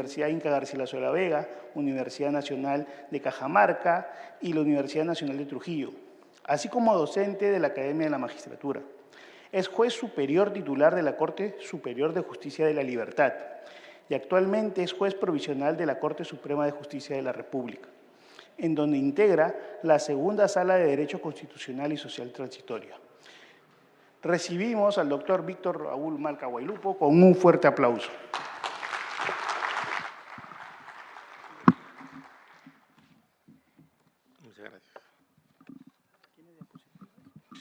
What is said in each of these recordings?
Universidad Inca Garcilaso de la Vega, Universidad Nacional de Cajamarca y la Universidad Nacional de Trujillo, así como docente de la Academia de la Magistratura. Es juez superior titular de la Corte Superior de Justicia de la Libertad y actualmente es juez provisional de la Corte Suprema de Justicia de la República, en donde integra la Segunda Sala de Derecho Constitucional y Social Transitorio. Recibimos al doctor Víctor Raúl Malca Guaylupo con un fuerte aplauso. Muchas gracias.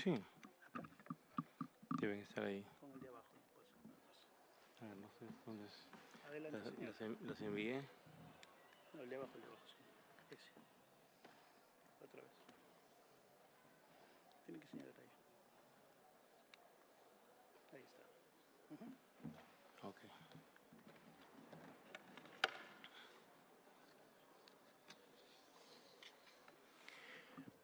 Sí, deben estar ahí. Con el de abajo. A ver, no sé dónde es. Adelante, Las envié. No, el de abajo, el de abajo. Ese. Otra vez. Tiene que señalar ahí. Ahí está. Ok.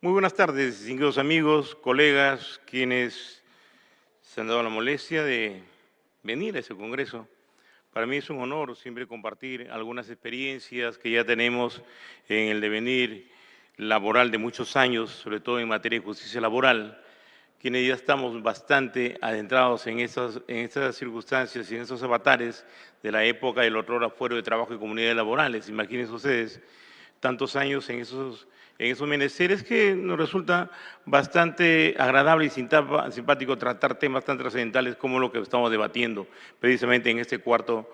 Muy buenas tardes, distinguidos amigos, colegas, quienes se han dado la molestia de venir a este congreso. Para mí es un honor siempre compartir algunas experiencias que ya tenemos en el devenir laboral de muchos años, sobre todo en materia de justicia laboral, quienes ya estamos bastante adentrados en estas circunstancias y en esos avatares de la época del otrora Fuero de Trabajo y Comunidades Laborales. Imagínense ustedes, tantos años en esos menesteres que nos resulta bastante agradable y simpático tratar temas tan trascendentales como lo que estamos debatiendo precisamente en este cuarto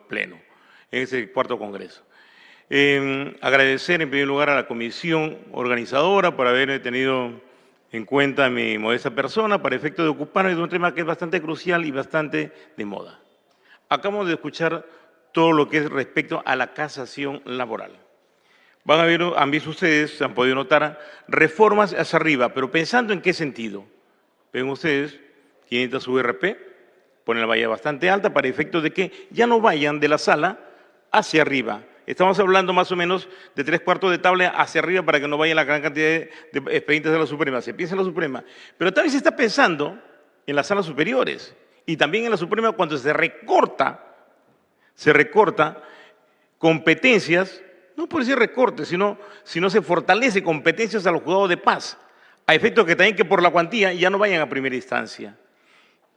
pleno, en este cuarto congreso. Agradecer en primer lugar a la comisión organizadora por haber tenido en cuenta mi modesta persona para efecto de ocuparme de un tema que es bastante crucial y bastante de moda. Acabamos de escuchar todo lo que es respecto a la casación laboral. Han visto ustedes, se han podido notar, reformas hacia arriba, pero pensando en qué sentido. Ven ustedes, 500 URP, ponen la valla bastante alta para efectos de que ya no vayan de la sala hacia arriba. Estamos hablando más o menos de 3/4 de tabla hacia arriba para que no vaya la gran cantidad de expedientes de la Suprema. Se piensa en la Suprema, pero también se está pensando en las salas superiores y también en la Suprema cuando se recorta competencias, no por decir recorte, sino se fortalece competencias a los juzgados de paz, a efecto que también que por la cuantía ya no vayan a primera instancia.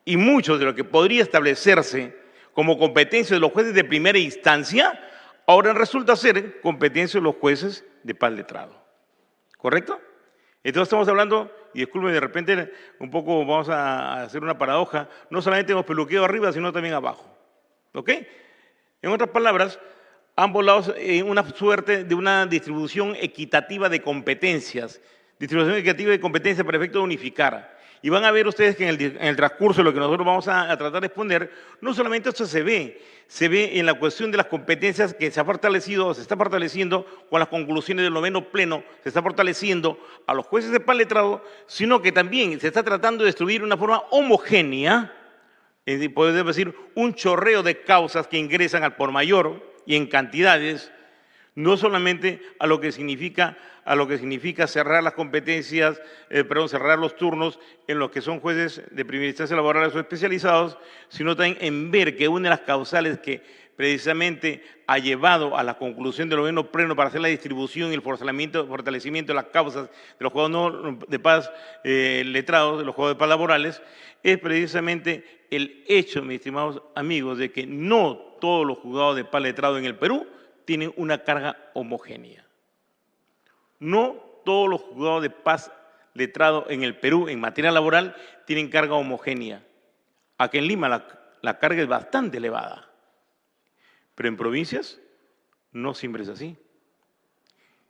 Y mucho de lo que podría establecerse como competencia de los jueces de primera instancia, ahora resulta ser competencia de los jueces de paz letrado. ¿Correcto? Entonces estamos hablando, y disculpen, de repente un poco vamos a hacer una paradoja, no solamente hemos peluqueado arriba, sino también abajo. ¿Ok? En otras palabras, ambos lados en una suerte de una distribución equitativa de competencias, para efecto de unificar. Y van a ver ustedes que en el transcurso de lo que nosotros vamos a tratar de exponer, no solamente esto se ve en la cuestión de las competencias que se ha fortalecido, se está fortaleciendo con las conclusiones del 9º pleno, se está fortaleciendo a los jueces de paz letrado, sino que también se está tratando de destruir de una forma homogénea, podemos decir, un chorreo de causas que ingresan al por mayor y en cantidades, no solamente a lo que significa cerrar las competencias, cerrar los turnos en los que son jueces de primera instancia laborales o especializados, sino también en ver que una de las causales que precisamente ha llevado a la conclusión del 9º pleno para hacer la distribución y el fortalecimiento de las causas de los juzgados de paz letrados, de los juzgados de paz laborales, es precisamente el hecho, mis estimados amigos, de que no todos los juzgados de paz letrados en el Perú tienen una carga homogénea. No todos los juzgados de paz letrados en el Perú en materia laboral tienen carga homogénea. Aquí en Lima la carga es bastante elevada, pero en provincias no siempre es así.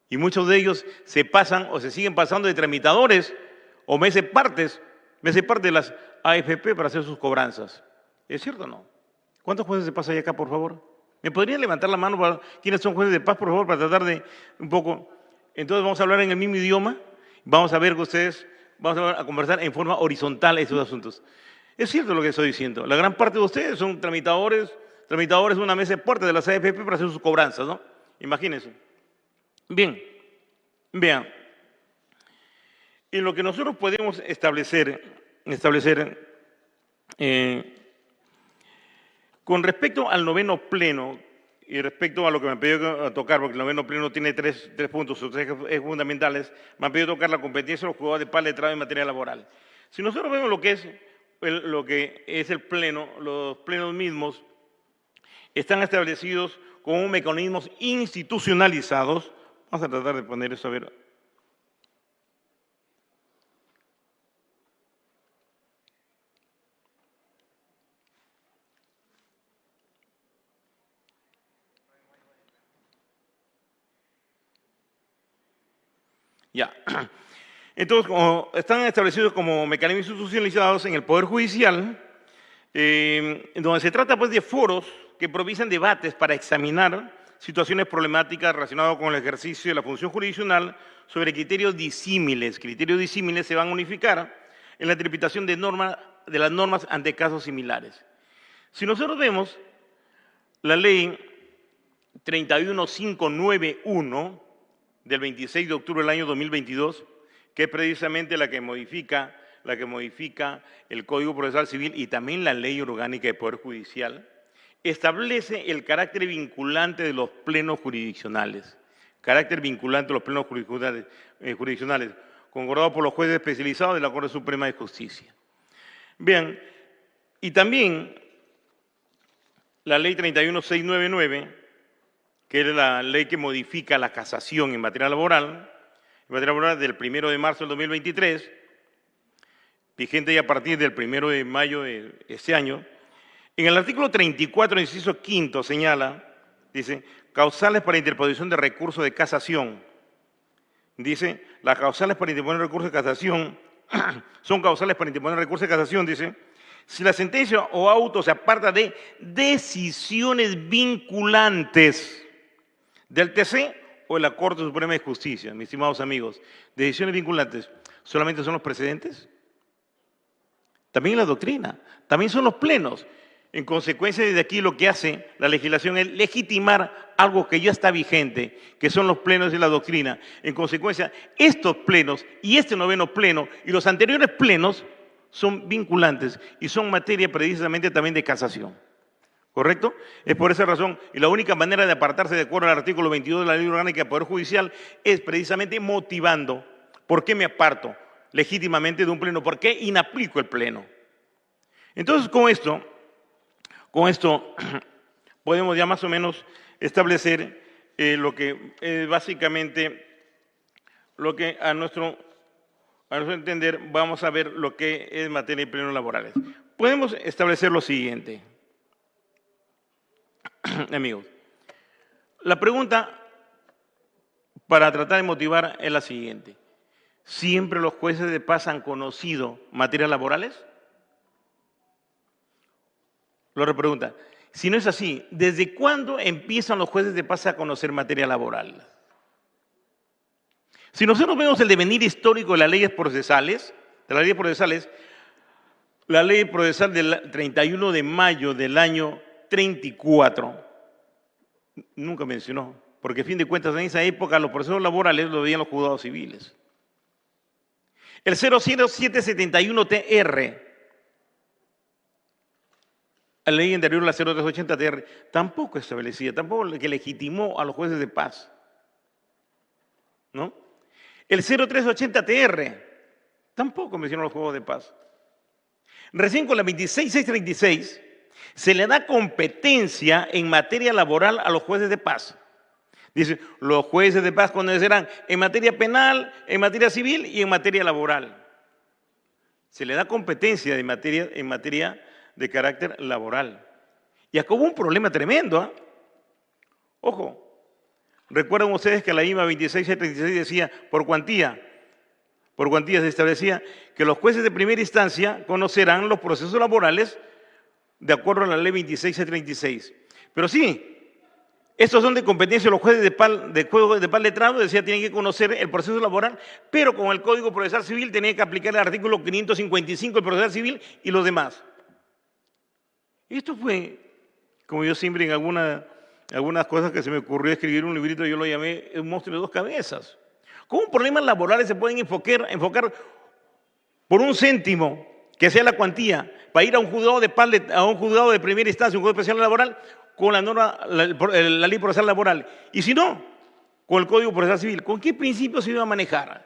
Y muchos de ellos se pasan o se siguen pasando de tramitadores o me hace parte de las AFP para hacer sus cobranzas. ¿Es cierto o no? ¿Cuántos jueces de paz hay acá, por favor? ¿Me podrían levantar la mano para quiénes son jueces de paz, por favor, para tratar de un poco? Entonces vamos a hablar en el mismo idioma, vamos a ver que ustedes, vamos a conversar en forma horizontal estos asuntos. Es cierto lo que estoy diciendo, la gran parte de ustedes son tramitadores, una mesa de puertas de las AFP para hacer sus cobranzas, ¿no? Imagínense. Bien, vean, en lo que nosotros podemos establecer con respecto al 9º pleno, Y respecto a lo que me han pedido tocar, porque el noveno pleno tiene tres puntos, tres ejes fundamentales, me han pedido tocar la competencia de los juzgados de paz letrado en materia laboral. Si nosotros vemos lo que es el pleno, los plenos mismos están establecidos como mecanismos institucionalizados. Vamos a tratar de poner eso a ver. Ya. Entonces, como están establecidos como mecanismos institucionalizados en el Poder Judicial, donde se trata pues de foros que propician debates para examinar situaciones problemáticas relacionadas con el ejercicio de la función jurisdiccional sobre criterios disímiles. Criterios disímiles se van a unificar en la tramitación de las normas ante casos similares. Si nosotros vemos la ley 31591 del 26 de octubre del año 2022, que es precisamente la que modifica el Código Procesal Civil y también la Ley Orgánica del Poder Judicial, establece el carácter vinculante de los plenos jurisdiccionales. Carácter vinculante de los plenos jurisdiccionales, concordado por los jueces especializados de la Corte Suprema de Justicia. Vean, y también la Ley 31699, que es la ley que modifica la casación en materia laboral del 1 de marzo del 2023, vigente ya a partir del 1 de mayo de este año. En el artículo 34, inciso quinto, señala, dice, causales para interposición de recurso de casación. Dice, las causales para interponer recurso de casación son causales para interponer recurso de casación, dice, si la sentencia o auto se aparta de decisiones vinculantes del TC o de la Corte Suprema de Justicia. Mis estimados amigos, decisiones vinculantes, ¿solamente son los precedentes? También la doctrina, también son los plenos. En consecuencia, desde aquí lo que hace la legislación es legitimar algo que ya está vigente, que son los plenos de la doctrina. En consecuencia, estos plenos y este noveno pleno y los anteriores plenos son vinculantes y son materia precisamente también de casación. ¿Correcto? Es por esa razón, y la única manera de apartarse de acuerdo al artículo 22 de la Ley Orgánica del Poder Judicial es precisamente motivando por qué me aparto legítimamente de un pleno, por qué inaplico el pleno. Entonces, con esto podemos ya más o menos establecer lo que básicamente, lo que a nuestro entender, vamos a ver lo que es materia de plenos laborales. Podemos establecer lo siguiente. Amigos, la pregunta para tratar de motivar es la siguiente. ¿Siempre los jueces de paz han conocido materias laborales? Lo repregunta. Si no es así, ¿desde cuándo empiezan los jueces de paz a conocer materia laboral? Si nosotros vemos el devenir histórico de las leyes procesales, la ley procesal del 31 de mayo del año 34, nunca mencionó, porque a fin de cuentas en esa época los procesos laborales los veían los juzgados civiles. El 00771-TR, la ley anterior a la 0380-TR, tampoco establecía, tampoco que legitimó a los jueces de paz, ¿no? El 0380-TR tampoco mencionó a los juzgados de paz. Recién con la 26636 se le da competencia en materia laboral a los jueces de paz. Dice, los jueces de paz conocerán en materia penal, en materia civil y en materia laboral. Se le da competencia en materia de carácter laboral. Y acá hubo un problema tremendo, ¿eh? Ojo, recuerdan ustedes que la IMA 26636 decía, por cuantía se establecía que los jueces de primera instancia conocerán los procesos laborales de acuerdo a la ley 26636. Pero sí, estos son de competencia de los jueces de paz letrado, decía, tienen que conocer el proceso laboral, pero con el Código Procesal Civil tenían que aplicar el artículo 555 del Procesal Civil y los demás. Esto fue, como yo siempre en algunas cosas que se me ocurrió escribir un librito, yo lo llamé un monstruo de dos cabezas. ¿Cómo problemas laborales se pueden enfocar por un céntimo, que sea la cuantía, para ir a un juzgado de paz, a un juzgado de primera instancia, un juzgado especial laboral, con la norma, la ley procesal laboral, y si no, con el Código Procesal Civil. ¿Con qué principios se iba a manejar?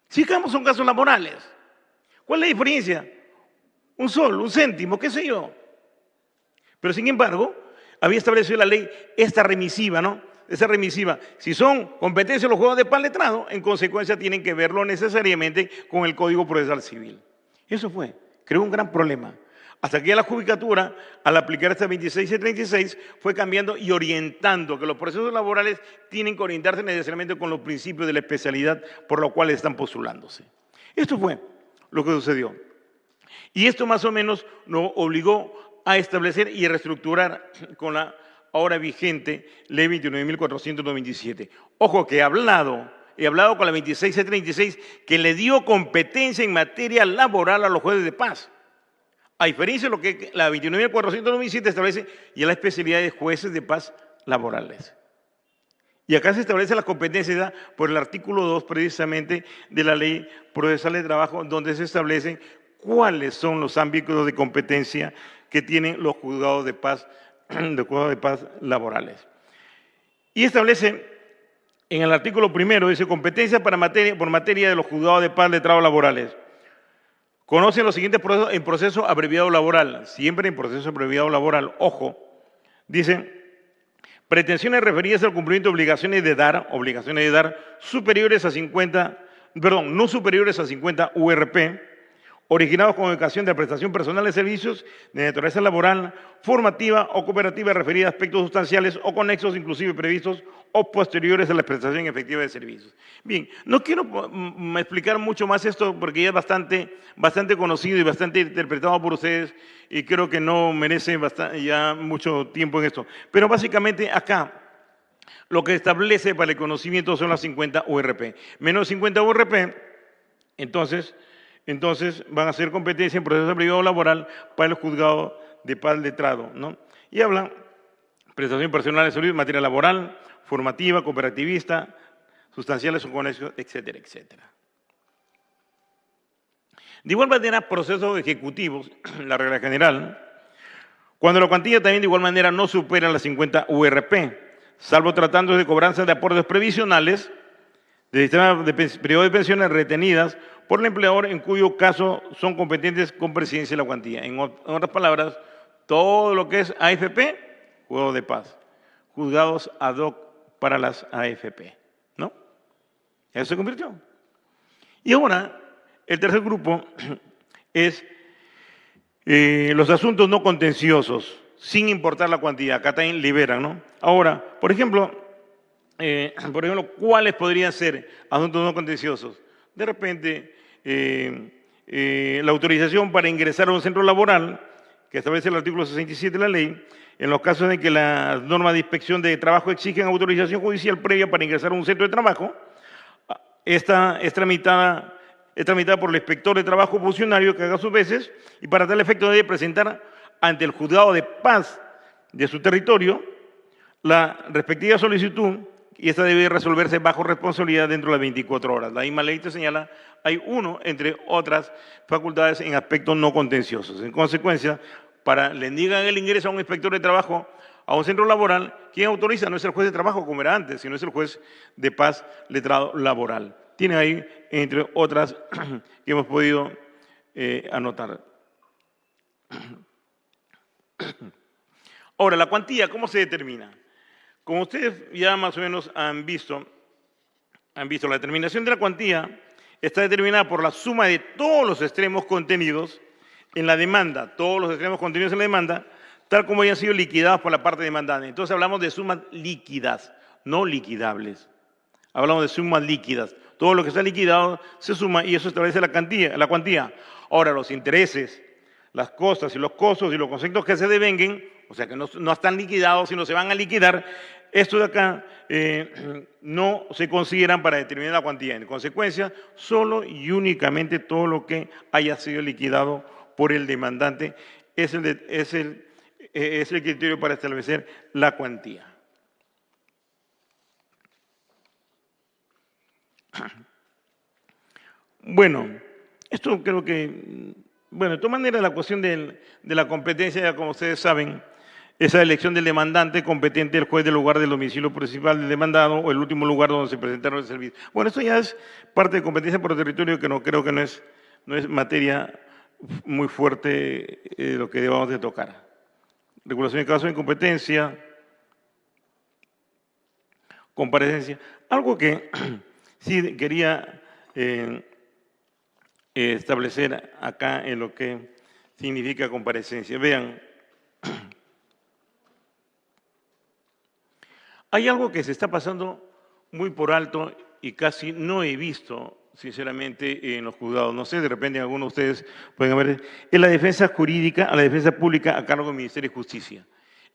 Si ambos son casos laborales, ¿cuál es la diferencia? Un sol, un céntimo, qué sé yo. Pero sin embargo, había establecido la ley esta remisiva, ¿no? Esa remisiva. Si son competencias de los juzgados de paz letrado, en consecuencia tienen que verlo necesariamente con el Código Procesal Civil. Eso fue, creó un gran problema. Hasta que ya la Judicatura, al aplicar esta 26 y 36, fue cambiando y orientando que los procesos laborales tienen que orientarse necesariamente con los principios de la especialidad por los cuales están postulándose. Esto fue lo que sucedió. Y esto más o menos nos obligó a establecer y reestructurar con la ahora vigente Ley 29.497. Ojo que he hablado con la 26C36 que le dio competencia en materia laboral a los jueces de paz. A diferencia de lo que la 29.497 establece y la especialidad de jueces de paz laborales. Y acá se establece la competencia por el artículo 2 precisamente de la Ley Procesal de Trabajo, donde se establecen cuáles son los ámbitos de competencia que tienen los juzgados de paz laborales. Y establece en el artículo primero, dice competencia por materia de los juzgados de paz letrados laborales. Conocen los siguientes procesos en proceso abreviado laboral, siempre en proceso abreviado laboral, ojo, dice pretensiones referidas al cumplimiento de obligaciones de dar superiores a 50, no superiores a 50 URP, originados con ocasión de la prestación personal de servicios de naturaleza laboral, formativa o cooperativa referida a aspectos sustanciales o conexos inclusive previstos o posteriores a la prestación efectiva de servicios. Bien, no quiero explicar mucho más esto porque ya es bastante conocido y bastante interpretado por ustedes y creo que no merece ya mucho tiempo en esto. Pero básicamente acá lo que establece para el conocimiento son las 50 URP. Menos de 50 URP, entonces van a ser competencia en proceso privado laboral para el juzgado de paz letrado, ¿no? Y hablan prestación personal de servicios, materia laboral, formativa, cooperativista, sustanciales o conexos, etcétera, etcétera. De igual manera, procesos ejecutivos, la regla general, cuando la cuantía también de igual manera no supera las 50 URP, salvo tratándose de cobranzas de aportes previsionales del sistema de periodo de pensiones retenidas por el empleador en cuyo caso son competentes con presidencia de la cuantía. En otras palabras, todo lo que es AFP, juzgado de paz, juzgados ad hoc para las AFP, ¿no? Eso se convirtió. Y ahora, el tercer grupo es los asuntos no contenciosos, sin importar la cuantía. Acá también liberan, ¿no? Ahora, por ejemplo, ¿cuáles podrían ser asuntos no contenciosos? De repente, la autorización para ingresar a un centro laboral, que establece el artículo 67 de la ley, en los casos en que las normas de inspección de trabajo exigen autorización judicial previa para ingresar a un centro de trabajo, esta es tramitada por el inspector de trabajo funcionario que haga sus veces y para tal efecto debe presentar ante el juzgado de paz de su territorio la respectiva solicitud y esta debe resolverse bajo responsabilidad dentro de las 24 horas. La misma ley te señala, hay uno, entre otras facultades en aspectos no contenciosos. En consecuencia, le niegan el ingreso a un inspector de trabajo a un centro laboral, quien autoriza no es el juez de trabajo como era antes, sino es el juez de paz letrado laboral. Tiene ahí, entre otras, que hemos podido anotar. Ahora, la cuantía, ¿cómo se determina? Como ustedes ya más o menos han visto, la determinación de la cuantía está determinada por la suma de todos los extremos contenidos en la demanda, tal como hayan sido liquidados por la parte demandante. Entonces hablamos de sumas líquidas, no liquidables. Hablamos de sumas líquidas. Todo lo que está liquidado se suma y eso establece la cuantía. Ahora, los intereses, las costas y los costos y los conceptos que se devenguen, o sea que no están liquidados, sino se van a liquidar, estos de acá no se consideran para determinar la cuantía. En consecuencia, solo y únicamente todo lo que haya sido liquidado por el demandante es el criterio para establecer la cuantía. Bueno, esto creo que Bueno, de todas maneras, la cuestión de la competencia, ya como ustedes saben, esa elección del demandante competente, el juez del lugar del domicilio principal del demandado o el último lugar donde se presentaron el servicio. Bueno, esto ya es parte de competencia por territorio que no creo que no es materia muy fuerte lo que debamos de tocar. Regulación de casos de incompetencia, comparecencia. Algo que sí quería establecer acá en lo que significa comparecencia. Vean, hay algo que se está pasando muy por alto y casi no he visto, sinceramente, en los juzgados. No sé, de repente algunos de ustedes pueden haber. Es la defensa jurídica a la defensa pública a cargo del Ministerio de Justicia.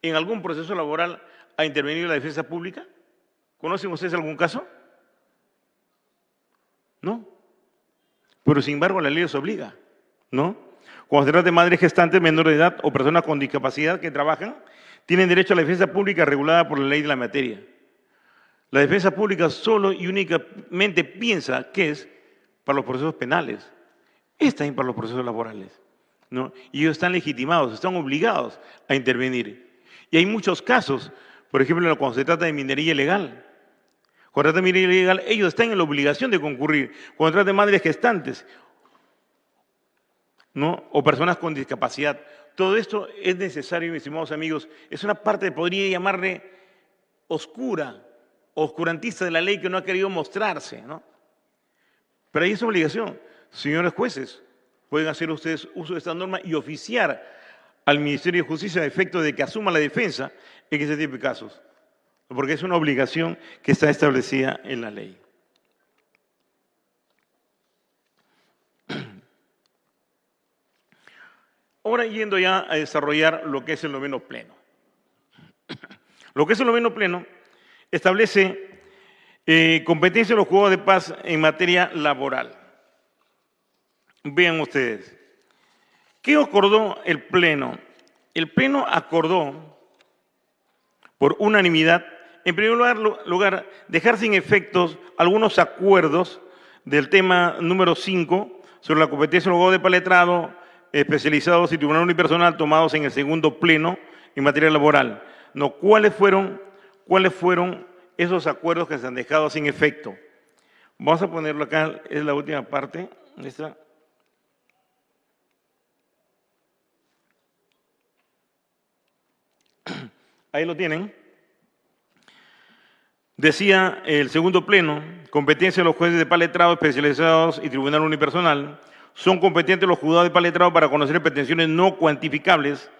¿En algún proceso laboral ha intervenido la defensa pública? ¿Conocen ustedes algún caso? ¿No? Pero sin embargo la ley los obliga, ¿no? Cuando se trata de madres gestantes, menores de edad o personas con discapacidad que trabajan, tienen derecho a la defensa pública regulada por la ley de la materia. La defensa pública solo y únicamente piensa que es para los procesos penales, es también para los procesos laborales, ¿no? Y ellos están legitimados, están obligados a intervenir. Y hay muchos casos, por ejemplo, cuando se trata de minería ilegal. Cuando se trata de minería ilegal, ellos están en la obligación de concurrir. Cuando se trata de madres gestantes, ¿no? O personas con discapacidad. Todo esto es necesario, mis estimados amigos. Es una parte, podría llamarle oscura, oscurantista de la ley que no ha querido mostrarse, ¿no? Pero ahí es obligación. Señores jueces, pueden hacer ustedes uso de esta norma y oficiar al Ministerio de Justicia a efecto de que asuma la defensa en ese tipo de casos. Porque es una obligación que está establecida en la ley. Ahora yendo ya a desarrollar lo que es el noveno pleno. Lo que es el noveno pleno establece competencia de los juzgados de paz en materia laboral. Vean ustedes. ¿Qué acordó el Pleno? El Pleno acordó por unanimidad, en primer lugar, dejar sin efectos algunos acuerdos del tema número 5 sobre la competencia de los juzgados de paz letrado, especializados y tribunal unipersonal tomados en el segundo Pleno en materia laboral. No, ¿cuáles fueron esos acuerdos que se han dejado sin efecto? Vamos a ponerlo acá, es la última parte. Esta. Ahí lo tienen. Decía el segundo pleno, competencia de los jueces de paz letrado especializados y tribunal unipersonal, son competentes los juzgados de paz letrado para conocer pretensiones no cuantificables.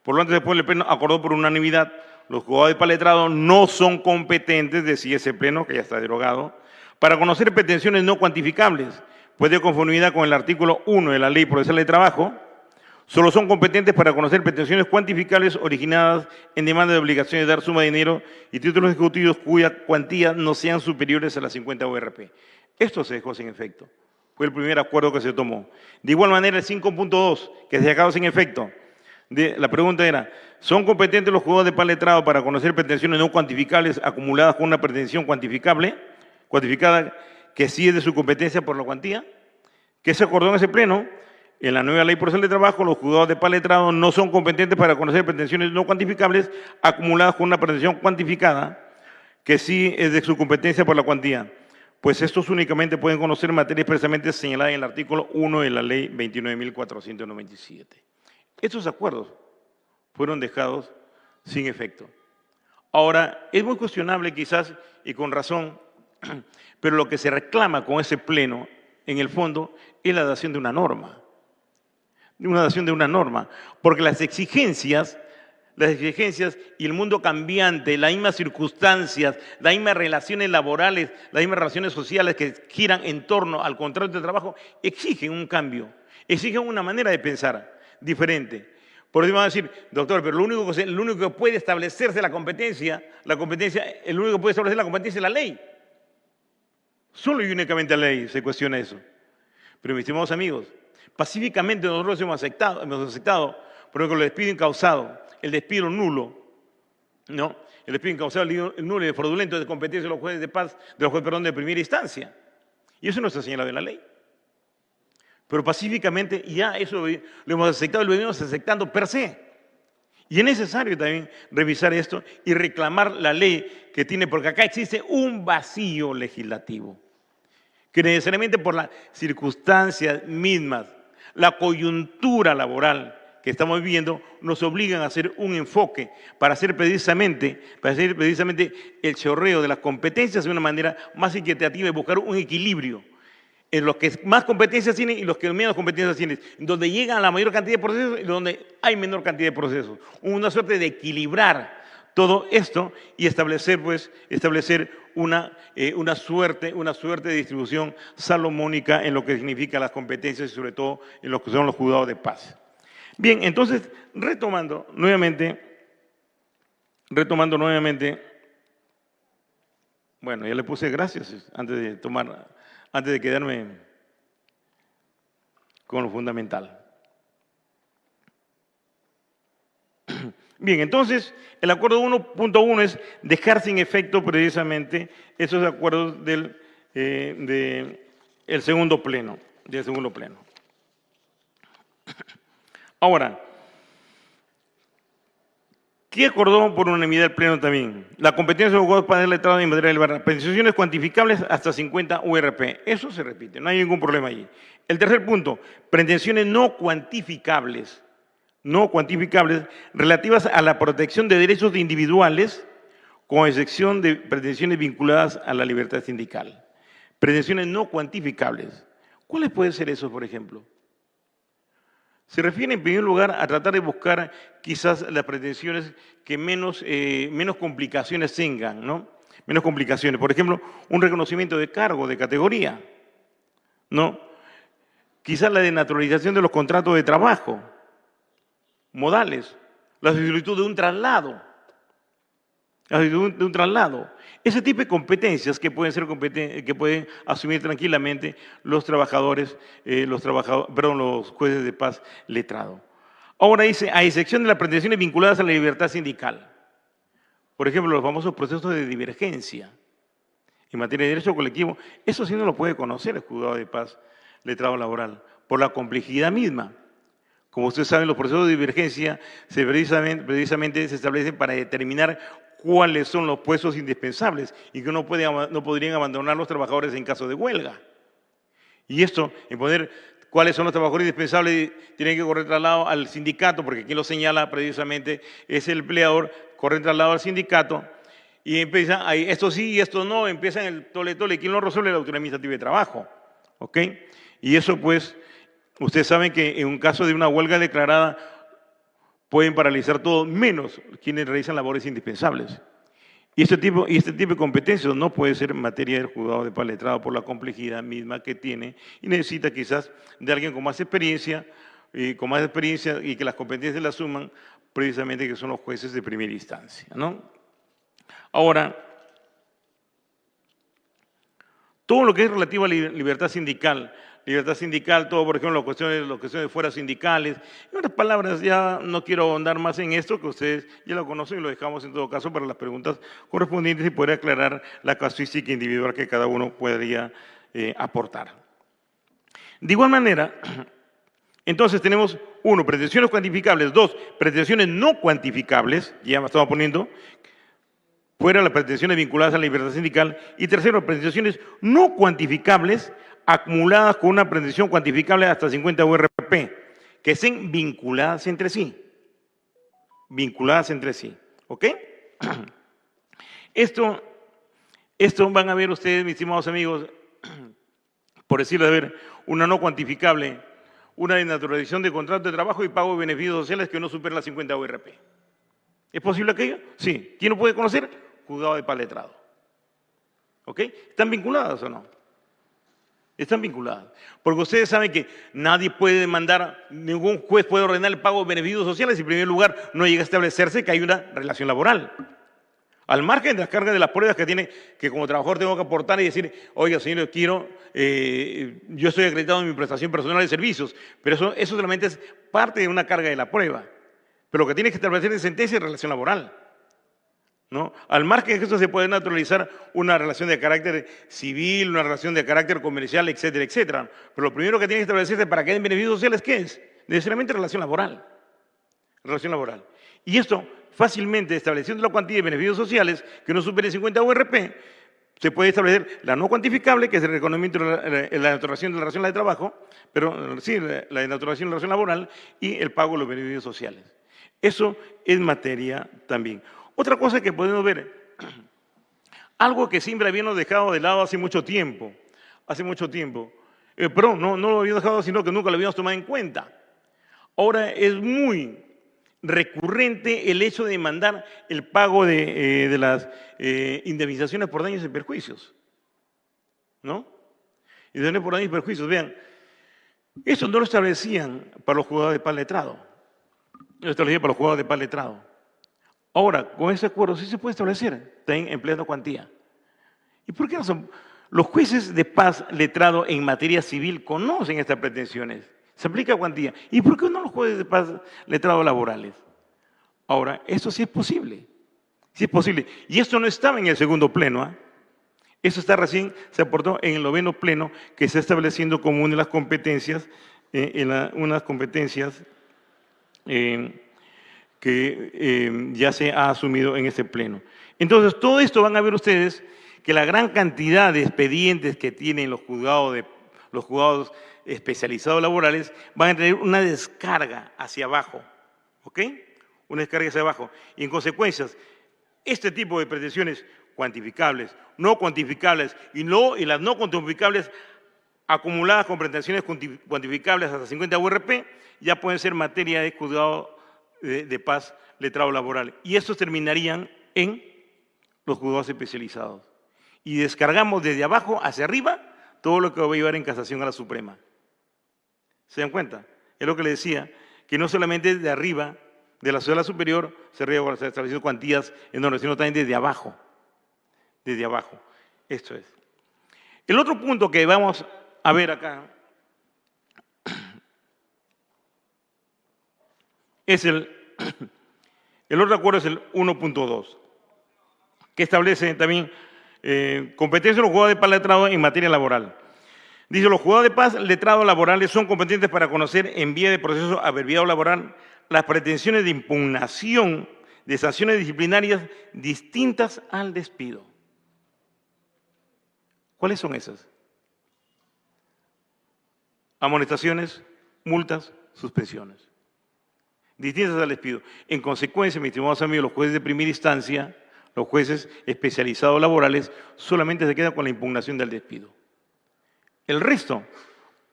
Por lo tanto, después el pleno acordó por unanimidad, los juzgados de paz letrado no son competentes, decía ese pleno, que ya está derogado, para conocer pretensiones no cuantificables, pues de conformidad con el artículo 1 de la Ley Procesal de Trabajo, solo son competentes para conocer pretensiones cuantificables originadas en demanda de obligaciones de dar suma de dinero y títulos ejecutivos cuya cuantía no sean superiores a las 50 ORP. Esto se dejó sin efecto. Fue el primer acuerdo que se tomó. De igual manera, el 5.2, que se dejó sin efecto. La pregunta era, ¿son competentes los juzgados de paz letrado para conocer pretensiones no cuantificables acumuladas con una pretensión cuantificada, que sí es de su competencia por la cuantía? ¿Qué se acordó en ese pleno? En la nueva Ley Procesal de Trabajo, los juzgados de paz letrado no son competentes para conocer pretensiones no cuantificables acumuladas con una pretensión cuantificada, que sí es de su competencia por la cuantía, pues estos únicamente pueden conocer materia expresamente señalada en el artículo 1 de la Ley 29.497. Estos acuerdos fueron dejados sin efecto. Ahora, es muy cuestionable quizás, y con razón, pero lo que se reclama con ese pleno, en el fondo, es la dación de una norma. Porque las exigencias y el mundo cambiante, las mismas circunstancias, las mismas relaciones laborales, las mismas relaciones sociales que giran en torno al contrato de trabajo, exigen un cambio, exigen una manera de pensar diferente. Por eso van a decir, doctor, pero lo único que puede establecerse el único que puede establecer la competencia es la ley. Solo y únicamente la ley se cuestiona eso. Pero mis estimados amigos, pacíficamente nosotros hemos aceptado, por ejemplo, el despido incausado, el despido nulo, ¿no? El despido incausado, el nulo y el fraudulento de competencia de los jueces de paz, de primera instancia. Y eso no está señalado en la ley. Pero pacíficamente ya eso lo hemos aceptado y lo venimos aceptando per se. Y es necesario también revisar esto y reclamar la ley que tiene, porque acá existe un vacío legislativo, que necesariamente por las circunstancias mismas, la coyuntura laboral que estamos viviendo, nos obligan a hacer un enfoque para hacer precisamente el chorreo de las competencias de una manera más equitativa y buscar un equilibrio en los que más competencias tienen y los que menos competencias tienen, donde llegan a la mayor cantidad de procesos y donde hay menor cantidad de procesos. Una suerte de equilibrar todo esto y establecer una suerte de distribución salomónica en lo que significa las competencias y sobre todo en lo que son los juzgados de paz. Bien, entonces, retomando nuevamente, bueno, ya le puse gracias antes de quedarme con lo fundamental. Bien, entonces, el acuerdo 1.1 es dejar sin efecto precisamente esos acuerdos del segundo pleno. Ahora, ¿qué acordó por unanimidad el Pleno también? La competencia de los abogados para el letrado en materia del barra. Pensiones cuantificables hasta 50 URP. Eso se repite, no hay ningún problema allí. El tercer punto, pretensiones no cuantificables relativas a la protección de derechos individuales, con excepción de pretensiones vinculadas a la libertad sindical. Pretensiones no cuantificables. ¿Cuáles pueden ser esos, por ejemplo? Se refiere en primer lugar a tratar de buscar quizás las pretensiones que menos complicaciones tengan, ¿no? Menos complicaciones. Por ejemplo, un reconocimiento de cargo, de categoría, ¿no? Quizás la denaturalización de los contratos de trabajo, modales, la solicitud de un traslado. Ese tipo de competencias que pueden asumir tranquilamente los jueces de paz letrado. Ahora dice, a excepción de las pretensiones vinculadas a la libertad sindical. Por ejemplo, los famosos procesos de divergencia en materia de derecho colectivo, eso sí no lo puede conocer el juzgado de paz letrado laboral, por la complejidad misma. Como ustedes saben, los procesos de divergencia precisamente se establecen para determinar cuáles son los puestos indispensables y que no podrían abandonar los trabajadores en caso de huelga. Y esto, en poner cuáles son los trabajadores indispensables, tienen que correr traslado al sindicato, porque quien lo señala precisamente es el empleador, corren traslado al sindicato y empiezan, esto sí y esto no, empiezan el tole-tole. ¿Quién lo resuelve? La autoridad administrativa de trabajo. ¿Ok? Y eso pues, ustedes saben que en un caso de una huelga declarada pueden paralizar todo, menos quienes realizan labores indispensables. Y este tipo de competencias no puede ser materia del juzgado de paz letrado por la complejidad misma que tiene y necesita quizás de alguien con más experiencia y que las competencias las suman precisamente que son los jueces de primera instancia, ¿no? Ahora, todo lo que es relativo a la libertad sindical, todo, por ejemplo, las cuestiones de fueras sindicales. En otras palabras, ya no quiero ahondar más en esto, que ustedes ya lo conocen y lo dejamos en todo caso para las preguntas correspondientes y poder aclarar la casuística individual que cada uno podría aportar. De igual manera, entonces tenemos 1, pretensiones cuantificables, 2, pretensiones no cuantificables, ya me estaba poniendo, fuera las pretensiones vinculadas a la libertad sindical, y tercero, pretensiones no cuantificables acumuladas con una pretensión cuantificable hasta 50 URP, que estén vinculadas entre sí. ¿Ok? Esto van a ver ustedes, mis estimados amigos, por decirlo, una no cuantificable, una denaturalización de contrato de trabajo y pago de beneficios sociales que no supera las 50 URP. ¿Es posible aquello? Sí. ¿Quién lo puede conocer? Juzgado de paz letrado. ¿Ok? ¿Están vinculadas o no? Están vinculadas. Porque ustedes saben que nadie puede demandar, ningún juez puede ordenar el pago de beneficios sociales si en primer lugar no llega a establecerse que hay una relación laboral. Al margen de las cargas de las pruebas que como trabajador tengo que aportar y decir, oiga, señor, yo estoy acreditado en mi prestación personal de servicios, pero eso solamente es parte de una carga de la prueba. Pero lo que tiene que establecer en sentencia es relación laboral. ¿no? Al margen de eso se puede naturalizar una relación de carácter civil, una relación de carácter comercial, etcétera, etcétera. Pero lo primero que tiene que establecerse para que den beneficios sociales, ¿qué es? Necesariamente relación laboral. Relación laboral. Y esto, fácilmente estableciendo la cuantía de beneficios sociales que no supere 50 URP, se puede establecer la no cuantificable, que es el reconocimiento de la naturalización de la relación de trabajo, pero sí, la naturalización de la relación laboral y el pago de los beneficios sociales. Eso es materia también. Otra cosa que podemos ver, algo que siempre habíamos dejado de lado hace mucho tiempo, pero no lo habíamos dejado, sino que nunca lo habíamos tomado en cuenta. Ahora es muy recurrente el hecho de demandar el pago de las indemnizaciones por daños y perjuicios, ¿no? Indemnizaciones por daños y perjuicios, vean, eso no lo establecían para los juzgados de paz letrado, lo establecían para los juzgados de paz letrado. Ahora, con ese acuerdo sí se puede establecer, también en plena cuantía. ¿Y por qué no son? Los jueces de paz letrado en materia civil conocen estas pretensiones. Se aplica cuantía. ¿Y por qué no los jueces de paz letrados laborales? Ahora, eso sí es posible. Sí es posible. Y esto no estaba en el segundo pleno. ¿Eh? Eso está recién, se aportó en el 9º pleno, que se está estableciendo como una de las competencias, unas competencias que ya se ha asumido en este pleno. Entonces, todo esto van a ver ustedes que la gran cantidad de expedientes que tienen los juzgados especializados laborales van a tener una descarga hacia abajo, ¿ok? Una descarga hacia abajo. Y en consecuencias, este tipo de pretensiones cuantificables, no cuantificables y las no cuantificables acumuladas con pretensiones cuantificables hasta 50 URP ya pueden ser materia de juzgado de paz letrado laboral. Y estos terminarían en los juzgados especializados. Y descargamos desde abajo hacia arriba todo lo que va a llevar en casación a la Suprema. ¿Se dan cuenta? Es lo que le decía, que no solamente de arriba, de la sala superior, se estableciendo cuantías enormes, sino también desde abajo. Desde abajo. Esto es. El otro punto que vamos a ver acá es el otro acuerdo es el 1.2, que establece también competencia de los juzgados de paz letrados en materia laboral. Dice, los juzgados de paz letrados laborales son competentes para conocer en vía de proceso abreviado laboral las pretensiones de impugnación de sanciones disciplinarias distintas al despido. ¿Cuáles son esas? Amonestaciones, multas, suspensiones. Distintas al despido. En consecuencia, mis estimados amigos, los jueces de primera instancia, los jueces especializados laborales, solamente se quedan con la impugnación del despido. El resto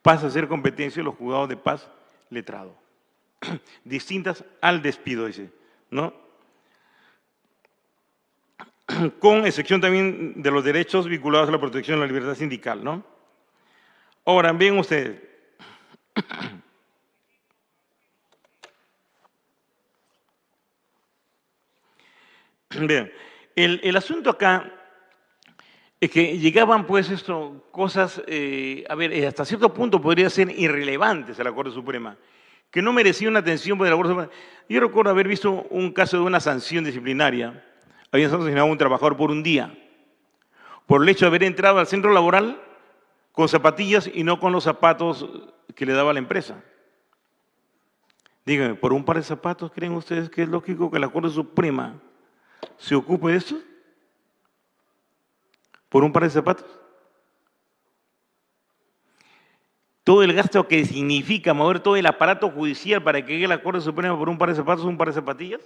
pasa a ser competencia de los juzgados de paz letrado. Distintas al despido, dice, ¿no? Con excepción también de los derechos vinculados a la protección de la libertad sindical, ¿no? Ahora, ven ustedes. Vean, el asunto acá es que llegaban pues cosas, hasta cierto punto podría ser irrelevantes a la Corte Suprema, que no merecían una atención de la Corte Suprema. Yo recuerdo haber visto un caso de una sanción disciplinaria. Habían sancionado a un trabajador por un día, por el hecho de haber entrado al centro laboral con zapatillas y no con los zapatos que le daba la empresa. Díganme, ¿por un par de zapatos creen ustedes que es lógico que la Corte Suprema se ocupe de esto? ¿Por un par de zapatos? Todo el gasto que significa mover todo el aparato judicial para que llegue la Corte Suprema por un par de zapatos, un par de zapatillas.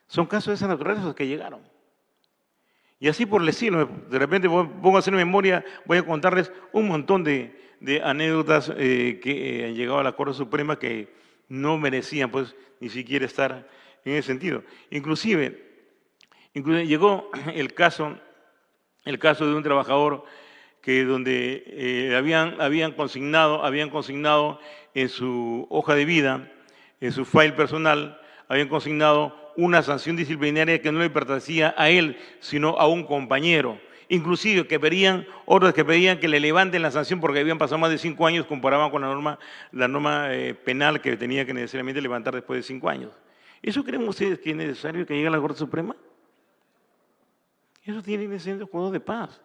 Son casos de esa naturaleza los que llegaron. Y así por el estilo, de repente pongo a hacer memoria, voy a contarles un montón de anécdotas que han llegado a la Corte Suprema que no merecían pues ni siquiera estar en ese sentido. Inclusive llegó el caso de un trabajador que donde habían consignado en su hoja de vida, en su file personal, habían consignado una sanción disciplinaria que no le pertenecía a él, sino a un compañero. Inclusive otros que pedían que le levanten la sanción porque habían pasado más de 5 años, comparaban con la norma penal que tenía que necesariamente levantar después de 5 años. ¿Eso creen ustedes que es necesario que llegue a la Corte Suprema? Eso tiene que ser juego de paz.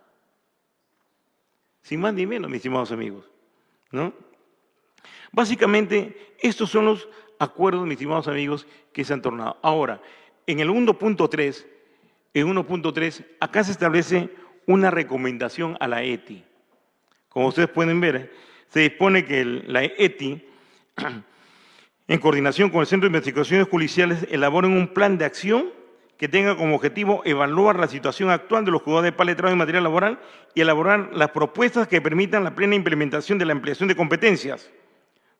Sin más ni menos, mis estimados amigos, ¿no? Básicamente, estos son los acuerdos, mis estimados amigos, que se han tornado. Ahora, en el 1.3, acá se establece una recomendación a la ETI. Como ustedes pueden ver, se dispone que la ETI, en coordinación con el Centro de Investigaciones Judiciales, elaboren un plan de acción que tenga como objetivo evaluar la situación actual de los juzgados de paz letrados en materia laboral y elaborar las propuestas que permitan la plena implementación de la ampliación de competencias,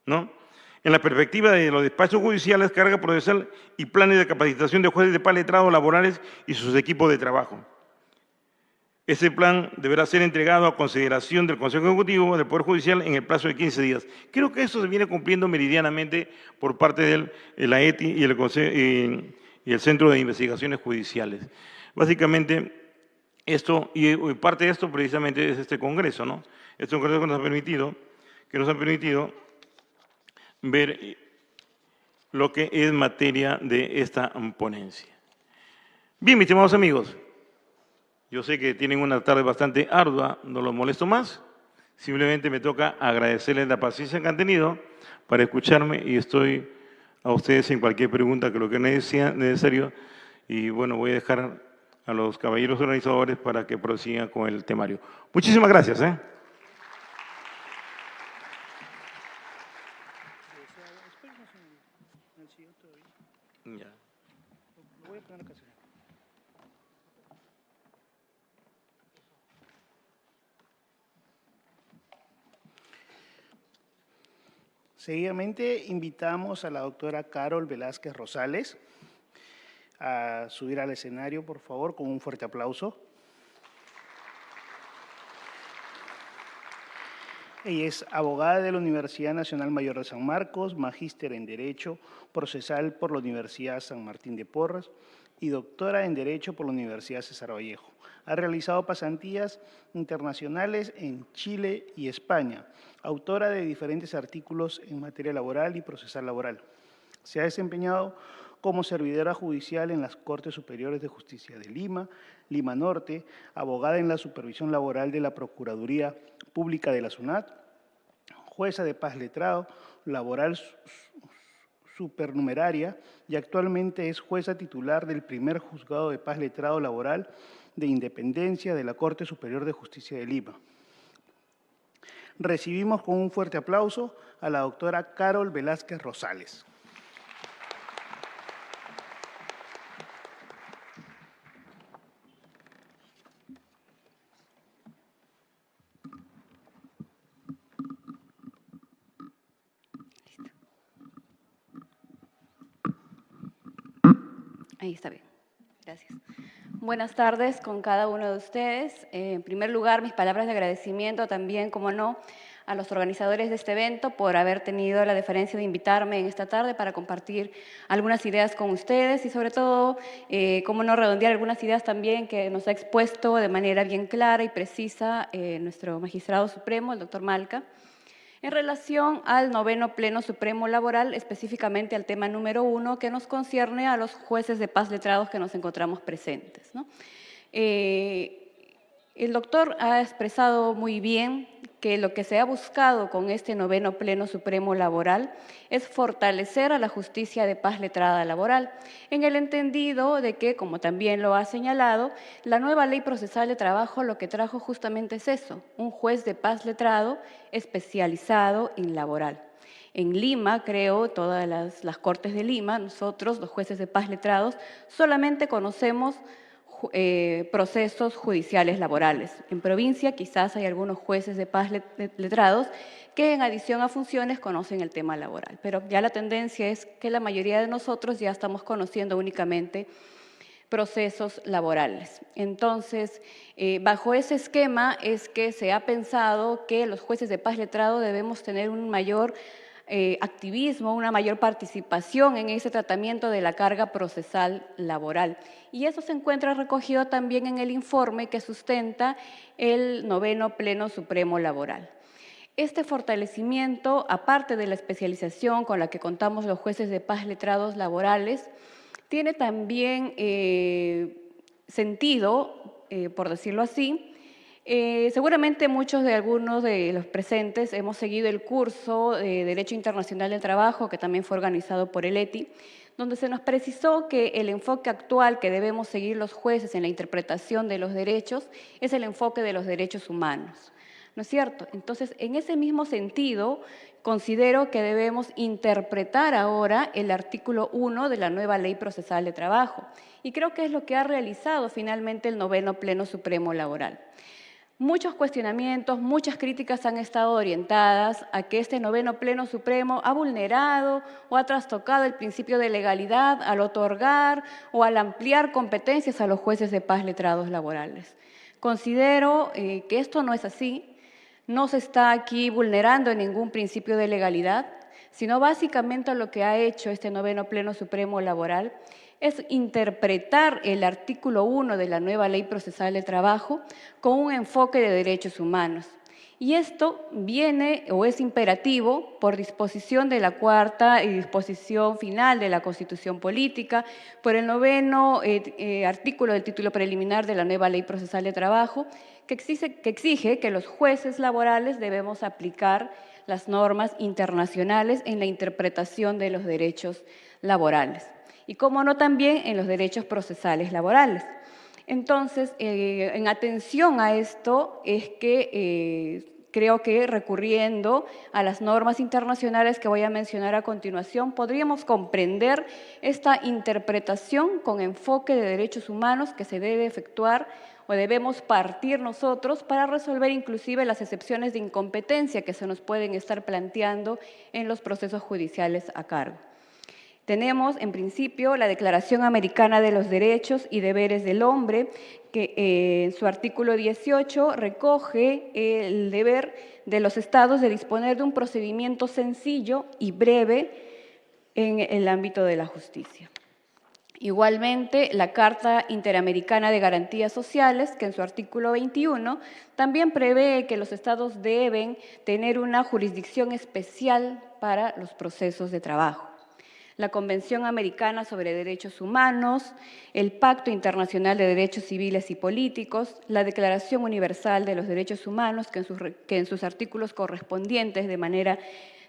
¿no? En la perspectiva de los despachos judiciales, carga procesal y planes de capacitación de jueces de paz letrados laborales y sus equipos de trabajo. Ese plan deberá ser entregado a consideración del Consejo Ejecutivo del Poder Judicial en el plazo de 15 días. Creo que eso se viene cumpliendo meridianamente por parte de la ETI y el Centro de Investigaciones Judiciales. Básicamente, esto, y parte de esto precisamente es este Congreso, ¿no? Este Congreso que nos ha permitido ver lo que es materia de esta ponencia. Bien, mis estimados amigos, yo sé que tienen una tarde bastante ardua, no los molesto más, simplemente me toca agradecerles la paciencia que han tenido para escucharme y estoy a ustedes en cualquier pregunta que lo que sea necesario. Y bueno, voy a dejar a los caballeros organizadores para que prosigan con el temario. Muchísimas gracias. Ya. Seguidamente invitamos a la doctora Carol Velázquez Rosales a subir al escenario, por favor, con un fuerte aplauso. Ella es abogada de la Universidad Nacional Mayor de San Marcos, magíster en Derecho Procesal por la Universidad San Martín de Porres y doctora en Derecho por la Universidad César Vallejo. Ha realizado pasantías internacionales en Chile y España, autora de diferentes artículos en materia laboral y procesal laboral. Se ha desempeñado como servidora judicial en las Cortes Superiores de Justicia de Lima, Lima Norte, abogada en la supervisión laboral de la Procuraduría Pública de la SUNAT, jueza de paz letrado, laboral supernumeraria y actualmente es jueza titular del primer juzgado de paz letrado laboral de Independencia de la Corte Superior de Justicia de Lima. Recibimos con un fuerte aplauso a la doctora Carol Velázquez Rosales. Ahí está bien. Gracias. Buenas tardes con cada uno de ustedes. En primer lugar, mis palabras de agradecimiento también, como no, a los organizadores de este evento por haber tenido la deferencia de invitarme en esta tarde para compartir algunas ideas con ustedes y sobre todo, como no, redondear algunas ideas también que nos ha expuesto de manera bien clara y precisa nuestro magistrado supremo, el doctor Malca, en relación al 9º Pleno Supremo Laboral, específicamente al tema número 1, que nos concierne a los jueces de paz letrados que nos encontramos presentes, ¿no? El doctor ha expresado muy bien que lo que se ha buscado con este 9º Pleno Supremo Laboral es fortalecer a la justicia de paz letrada laboral, en el entendido de que, como también lo ha señalado, la nueva Ley Procesal de Trabajo lo que trajo justamente es eso, un juez de paz letrado especializado en laboral. En Lima, creo, todas las Cortes de Lima, nosotros, los jueces de paz letrados, solamente conocemos procesos judiciales laborales. En provincia quizás hay algunos jueces de paz letrados que en adición a funciones conocen el tema laboral, pero ya la tendencia es que la mayoría de nosotros ya estamos conociendo únicamente procesos laborales. Entonces, bajo ese esquema es que se ha pensado que los jueces de paz letrado debemos tener un mayor activismo, una mayor participación en ese tratamiento de la carga procesal laboral. Y eso se encuentra recogido también en el informe que sustenta el 9º Pleno Supremo Laboral. Este fortalecimiento, aparte de la especialización con la que contamos los jueces de paz letrados laborales, tiene también sentido, por decirlo así. Seguramente algunos de los presentes hemos seguido el curso de Derecho Internacional del Trabajo, que también fue organizado por el ETI, donde se nos precisó que el enfoque actual que debemos seguir los jueces en la interpretación de los derechos es el enfoque de los derechos humanos, ¿no es cierto? Entonces, en ese mismo sentido, considero que debemos interpretar ahora el artículo 1 de la nueva Ley Procesal de Trabajo, y creo que es lo que ha realizado finalmente el 9º Pleno Supremo Laboral. Muchos cuestionamientos, muchas críticas han estado orientadas a que este 9º Pleno Supremo ha vulnerado o ha trastocado el principio de legalidad al otorgar o al ampliar competencias a los jueces de paz letrados laborales. Considero que esto no es así, no se está aquí vulnerando ningún principio de legalidad, sino básicamente lo que ha hecho este 9º Pleno Supremo Laboral es interpretar el artículo 1 de la nueva Ley Procesal de Trabajo con un enfoque de derechos humanos. Y esto viene o es imperativo por disposición de la 4ª y disposición final de la Constitución Política, por el 9º artículo del título preliminar de la nueva Ley Procesal de Trabajo, que exige que los jueces laborales debemos aplicar las normas internacionales en la interpretación de los derechos laborales. Y cómo no también en los derechos procesales laborales. Entonces, en atención a esto es que creo que recurriendo a las normas internacionales que voy a mencionar a continuación, podríamos comprender esta interpretación con enfoque de derechos humanos que se debe efectuar o debemos partir nosotros para resolver inclusive las excepciones de incompetencia que se nos pueden estar planteando en los procesos judiciales a cargo. Tenemos, en principio, la Declaración Americana de los Derechos y Deberes del Hombre, que en su artículo 18 recoge el deber de los estados de disponer de un procedimiento sencillo y breve en el ámbito de la justicia. Igualmente, la Carta Interamericana de Garantías Sociales, que en su artículo 21 también prevé que los estados deben tener una jurisdicción especial para los procesos de trabajo. La Convención Americana sobre Derechos Humanos, el Pacto Internacional de Derechos Civiles y Políticos, la Declaración Universal de los Derechos Humanos, que en sus artículos correspondientes de manera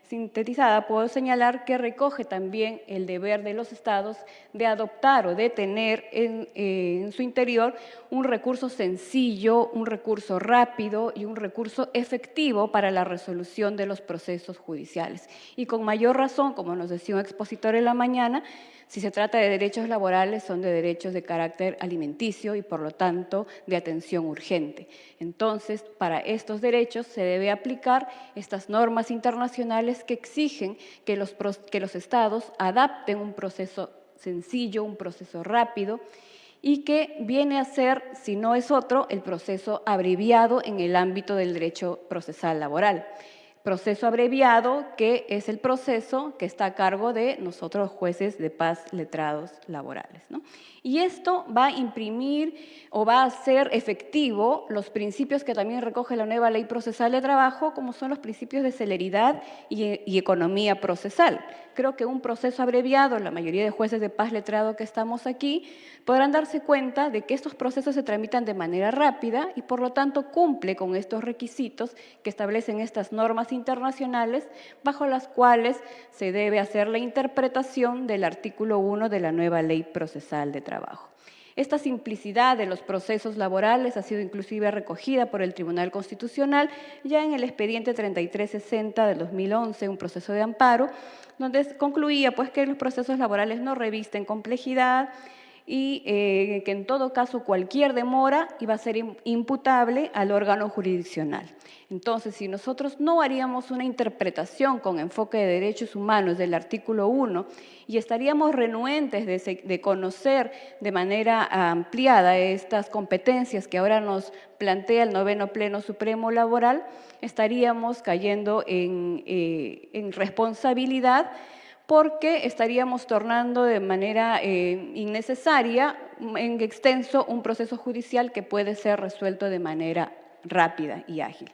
sintetizada, puedo señalar que recoge también el deber de los estados de adoptar o de tener en su interior un recurso sencillo, un recurso rápido y un recurso efectivo para la resolución de los procesos judiciales. Y con mayor razón, como nos decía un expositor en la mañana, si se trata de derechos laborales, son de derechos de carácter alimenticio y, por lo tanto, de atención urgente. Entonces, para estos derechos se debe aplicar estas normas internacionales que exigen que los estados adapten un proceso sencillo, un proceso rápido, y que viene a ser, si no es otro, el proceso abreviado en el ámbito del derecho procesal laboral. Proceso abreviado, que es el proceso que está a cargo de nosotros jueces de paz letrados laborales, ¿no? Y esto va a imprimir o va a hacer efectivo los principios que también recoge la nueva Ley Procesal de Trabajo, como son los principios de celeridad y economía procesal. Creo que un proceso abreviado, la mayoría de jueces de paz letrado que estamos aquí, podrán darse cuenta de que estos procesos se tramitan de manera rápida y por lo tanto cumple con estos requisitos que establecen estas normas internacionales bajo las cuales se debe hacer la interpretación del artículo 1 de la nueva Ley Procesal de Trabajo. Esta simplicidad de los procesos laborales ha sido inclusive recogida por el Tribunal Constitucional ya en el expediente 3360 del 2011, un proceso de amparo, donde concluía pues, que los procesos laborales no revisten complejidad y que en todo caso cualquier demora iba a ser imputable al órgano jurisdiccional. Entonces, si nosotros no haríamos una interpretación con enfoque de derechos humanos del artículo 1 y estaríamos renuentes de conocer de manera ampliada estas competencias que ahora nos plantea el 9º Pleno Supremo Laboral, estaríamos cayendo en responsabilidad porque estaríamos tornando de manera innecesaria, en extenso, un proceso judicial que puede ser resuelto de manera rápida y ágil.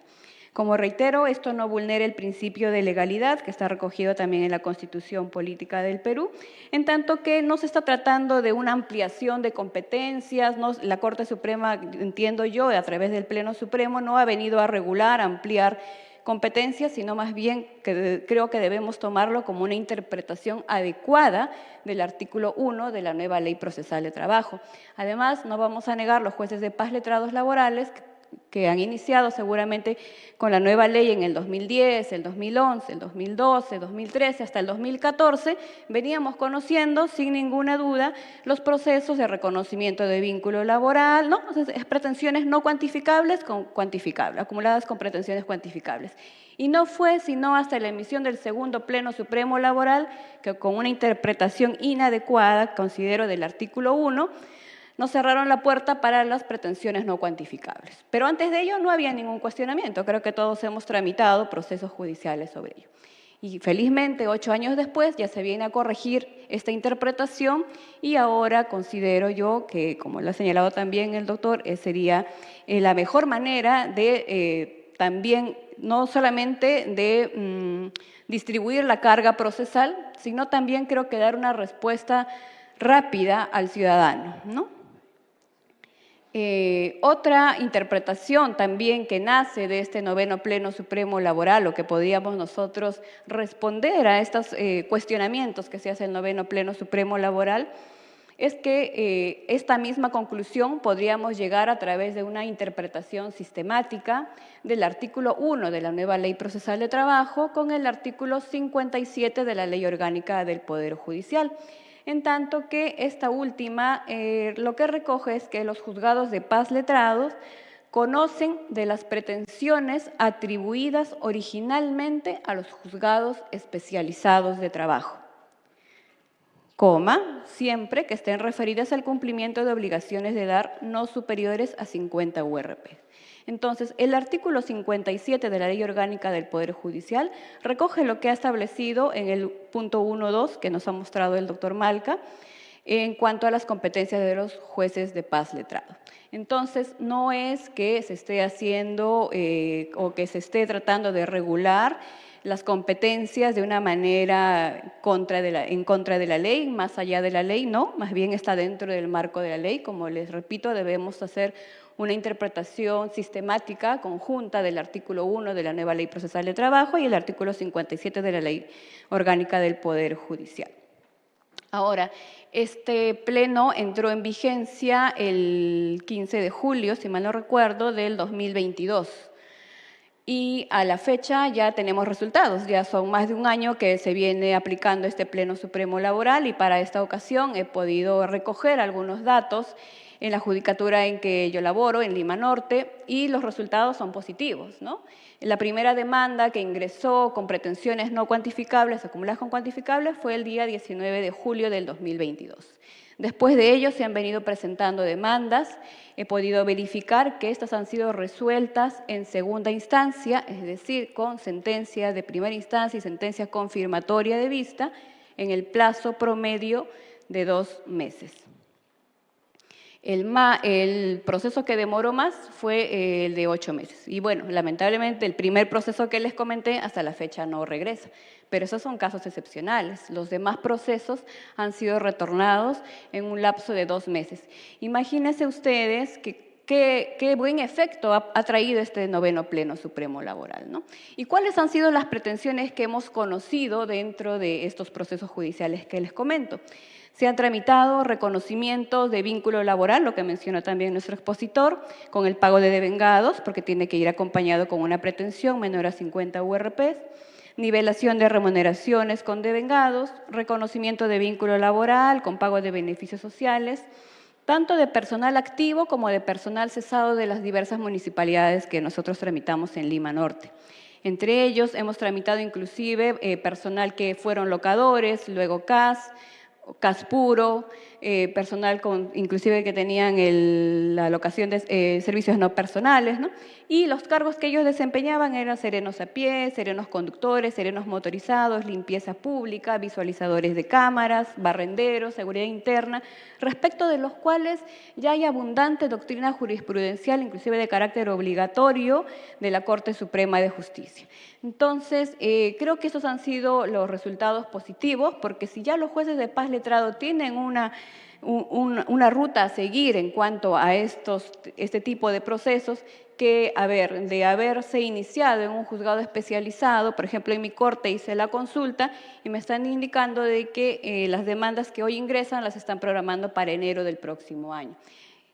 Como reitero, esto no vulnera el principio de legalidad, que está recogido también en la Constitución Política del Perú, en tanto que no se está tratando de una ampliación de competencias. La Corte Suprema, entiendo yo, a través del Pleno Supremo, no ha venido a regular, a ampliar competencias, sino más bien que creo que debemos tomarlo como una interpretación adecuada del artículo 1 de la nueva Ley Procesal de Trabajo. Además, no vamos a negar los jueces de paz letrados laborales que han iniciado seguramente con la nueva ley en el 2010, el 2011, el 2012, 2013, hasta el 2014, veníamos conociendo sin ninguna duda los procesos de reconocimiento de vínculo laboral, ¿no? Entonces, pretensiones no cuantificables con cuantificables, acumuladas con pretensiones cuantificables. Y no fue sino hasta la emisión del segundo Pleno Supremo Laboral que con una interpretación inadecuada, considero, del artículo 1, nos cerraron la puerta para las pretensiones no cuantificables. Pero antes de ello no había ningún cuestionamiento. Creo que todos hemos tramitado procesos judiciales sobre ello. Y felizmente, 8 años después, ya se viene a corregir esta interpretación y ahora considero yo que, como lo ha señalado también el doctor, sería la mejor manera de también, no solamente de distribuir la carga procesal, sino también creo que dar una respuesta rápida al ciudadano, ¿no? Otra interpretación también que nace de este noveno Pleno Supremo Laboral, o que podríamos nosotros responder a estos cuestionamientos que se hace el noveno Pleno Supremo Laboral, es que esta misma conclusión podríamos llegar a través de una interpretación sistemática del artículo 1 de la nueva Ley Procesal de Trabajo con el artículo 57 de la Ley Orgánica del Poder Judicial. En tanto que esta última lo que recoge es que los juzgados de paz letrados conocen de las pretensiones atribuidas originalmente a los juzgados especializados de trabajo, siempre que estén referidas al cumplimiento de obligaciones de edad no superiores a 50 URP. Entonces, el artículo 57 de la Ley Orgánica del Poder Judicial recoge lo que ha establecido en el punto 1.2 que nos ha mostrado el doctor Malca en cuanto a las competencias de los jueces de paz letrado. Entonces, no es que se esté haciendo o que se esté tratando de regular las competencias de una manera en contra de la ley, más allá de la ley, no, más bien está dentro del marco de la ley. Como les repito, debemos hacer una interpretación sistemática, conjunta del artículo 1 de la nueva Ley Procesal de Trabajo y el artículo 57 de la Ley Orgánica del Poder Judicial. Ahora, este pleno entró en vigencia el 15 de julio, si mal no recuerdo, del 2022. Y a la fecha ya tenemos resultados, ya son más de un año que se viene aplicando este Pleno Supremo Laboral y para esta ocasión he podido recoger algunos datos en la judicatura en que yo laboro, en Lima Norte, y los resultados son positivos, ¿no? La primera demanda que ingresó con pretensiones no cuantificables, acumuladas con cuantificables, fue el día 19 de julio del 2022. Después de ello se han venido presentando demandas, he podido verificar que estas han sido resueltas en segunda instancia, es decir, con sentencia de primera instancia y sentencia confirmatoria de vista, en el plazo promedio de 2 meses. El proceso que demoró más fue el de 8 meses. Y bueno, lamentablemente el primer proceso que les comenté hasta la fecha no regresa. Pero esos son casos excepcionales. Los demás procesos han sido retornados en un lapso de 2 meses. Imagínense ustedes qué buen efecto ha traído este noveno Pleno Supremo Laboral, ¿no? ¿Y cuáles han sido las pretensiones que hemos conocido dentro de estos procesos judiciales que les comento? Se han tramitado reconocimientos de vínculo laboral, lo que mencionó también nuestro expositor, con el pago de devengados, porque tiene que ir acompañado con una pretensión menor a 50 URPs, nivelación de remuneraciones con devengados, reconocimiento de vínculo laboral con pago de beneficios sociales, tanto de personal activo como de personal cesado de las diversas municipalidades que nosotros tramitamos en Lima Norte. Entre ellos hemos tramitado inclusive personal que fueron locadores, luego CAS puro, personal inclusive que tenían la alocación de servicios no personales, ¿no? Y los cargos que ellos desempeñaban eran serenos a pie, serenos conductores, serenos motorizados, limpieza pública, visualizadores de cámaras, barrenderos, seguridad interna, respecto de los cuales ya hay abundante doctrina jurisprudencial, inclusive de carácter obligatorio, de la Corte Suprema de Justicia. Entonces, creo que esos han sido los resultados positivos, porque si ya los jueces de paz letrado tienen una ruta a seguir en cuanto a este tipo de procesos, que, de haberse iniciado en un juzgado especializado, por ejemplo, en mi corte hice la consulta y me están indicando de que las demandas que hoy ingresan las están programando para enero del próximo año.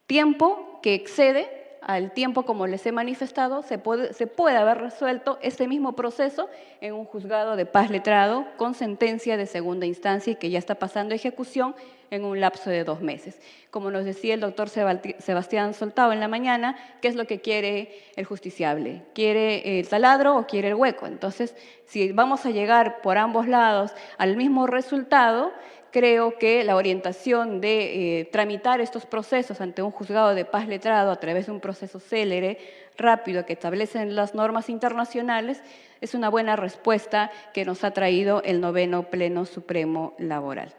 Tiempo que excede al tiempo, como les he manifestado, se puede haber resuelto este mismo proceso en un juzgado de paz letrado con sentencia de segunda instancia y que ya está pasando a ejecución en un lapso de 2 meses. Como nos decía el doctor Sebastián Soltado en la mañana, ¿qué es lo que quiere el justiciable? ¿Quiere el taladro o quiere el hueco? Entonces, si vamos a llegar por ambos lados al mismo resultado, creo que la orientación de tramitar estos procesos ante un juzgado de paz letrado a través de un proceso célere, rápido, que establecen las normas internacionales, es una buena respuesta que nos ha traído el 9º Pleno Supremo Laboral.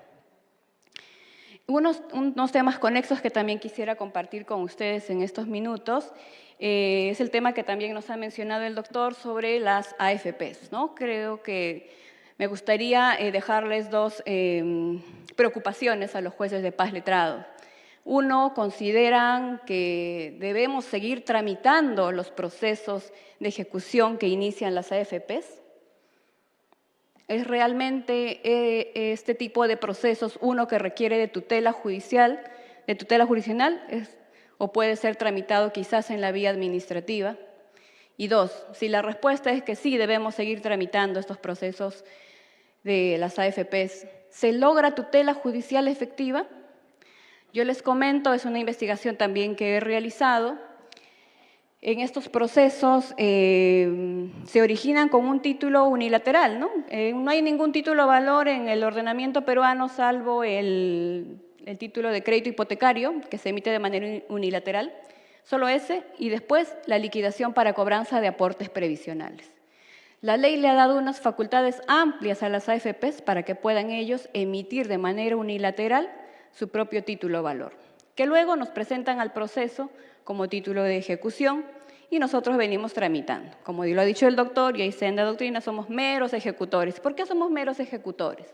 Unos temas conexos que también quisiera compartir con ustedes en estos minutos es el tema que también nos ha mencionado el doctor sobre las AFPs, ¿no? Creo que me gustaría dejarles 2 preocupaciones a los jueces de paz letrado. Uno, consideran que debemos seguir tramitando los procesos de ejecución que inician las AFPs. ¿Es realmente este tipo de procesos uno que requiere de tutela judicial, o puede ser tramitado quizás en la vía administrativa? Y 2, si la respuesta es que sí debemos seguir tramitando estos procesos de las AFPs, ¿se logra tutela judicial efectiva? Yo les comento, es una investigación también que he realizado. En estos procesos se originan con un título unilateral, ¿no? No hay ningún título de valor en el ordenamiento peruano salvo el título de crédito hipotecario que se emite de manera unilateral, solo ese, y después la liquidación para cobranza de aportes previsionales. La ley le ha dado unas facultades amplias a las AFPs para que puedan ellos emitir de manera unilateral su propio título de valor, que luego nos presentan al proceso como título de ejecución y nosotros venimos tramitando. Como lo ha dicho el doctor y hay senda doctrina, somos meros ejecutores. ¿Por qué somos meros ejecutores?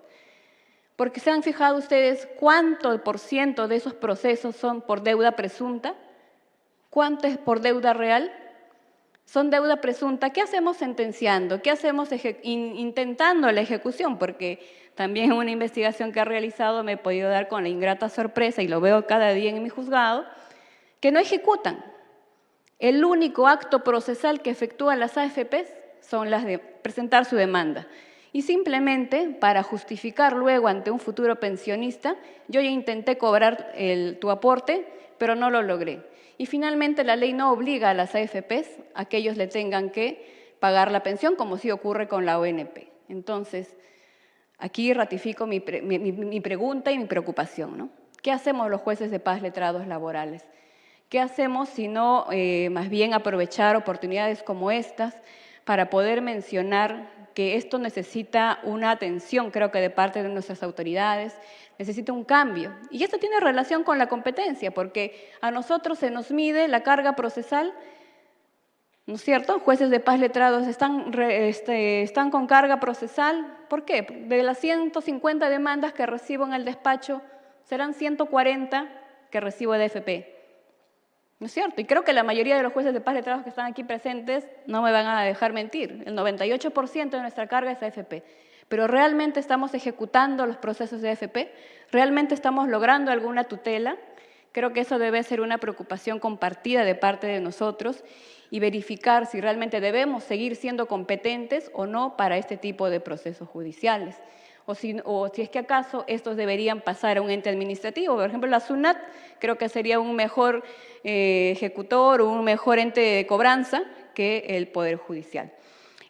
Porque se han fijado ustedes cuánto % de esos procesos son por deuda presunta, cuánto es por deuda real. Son deuda presunta. ¿Qué hacemos sentenciando? ¿Qué hacemos intentando la ejecución? Porque también en una investigación que he realizado me he podido dar con la ingrata sorpresa, y lo veo cada día en mi juzgado, que no ejecutan. El único acto procesal que efectúan las AFPs son las de presentar su demanda. Y simplemente, para justificar luego ante un futuro pensionista, yo ya intenté cobrar tu aporte, pero no lo logré. Y finalmente la ley no obliga a las AFPs a que ellos le tengan que pagar la pensión, como sí ocurre con la ONP. Entonces, aquí ratifico mi pregunta y mi preocupación, ¿no? ¿Qué hacemos los jueces de paz letrados laborales? ¿Qué hacemos si no más bien aprovechar oportunidades como estas para poder mencionar que esto necesita una atención, creo que de parte de nuestras autoridades, necesita un cambio? Y esto tiene relación con la competencia, porque a nosotros se nos mide la carga procesal, ¿no es cierto? Jueces de paz letrados están con carga procesal. ¿Por qué? De las 150 demandas que recibo en el despacho, serán 140 que recibo de AFP. ¿No es cierto? Y creo que la mayoría de los jueces de paz letrados que están aquí presentes no me van a dejar mentir. El 98% de nuestra carga es AFP. Pero ¿realmente estamos ejecutando los procesos de AFP? ¿Realmente estamos logrando alguna tutela? Creo que eso debe ser una preocupación compartida de parte de nosotros y verificar si realmente debemos seguir siendo competentes o no para este tipo de procesos judiciales. O si es que acaso estos deberían pasar a un ente administrativo. Por ejemplo, la SUNAT creo que sería un mejor ejecutor o un mejor ente de cobranza que el Poder Judicial.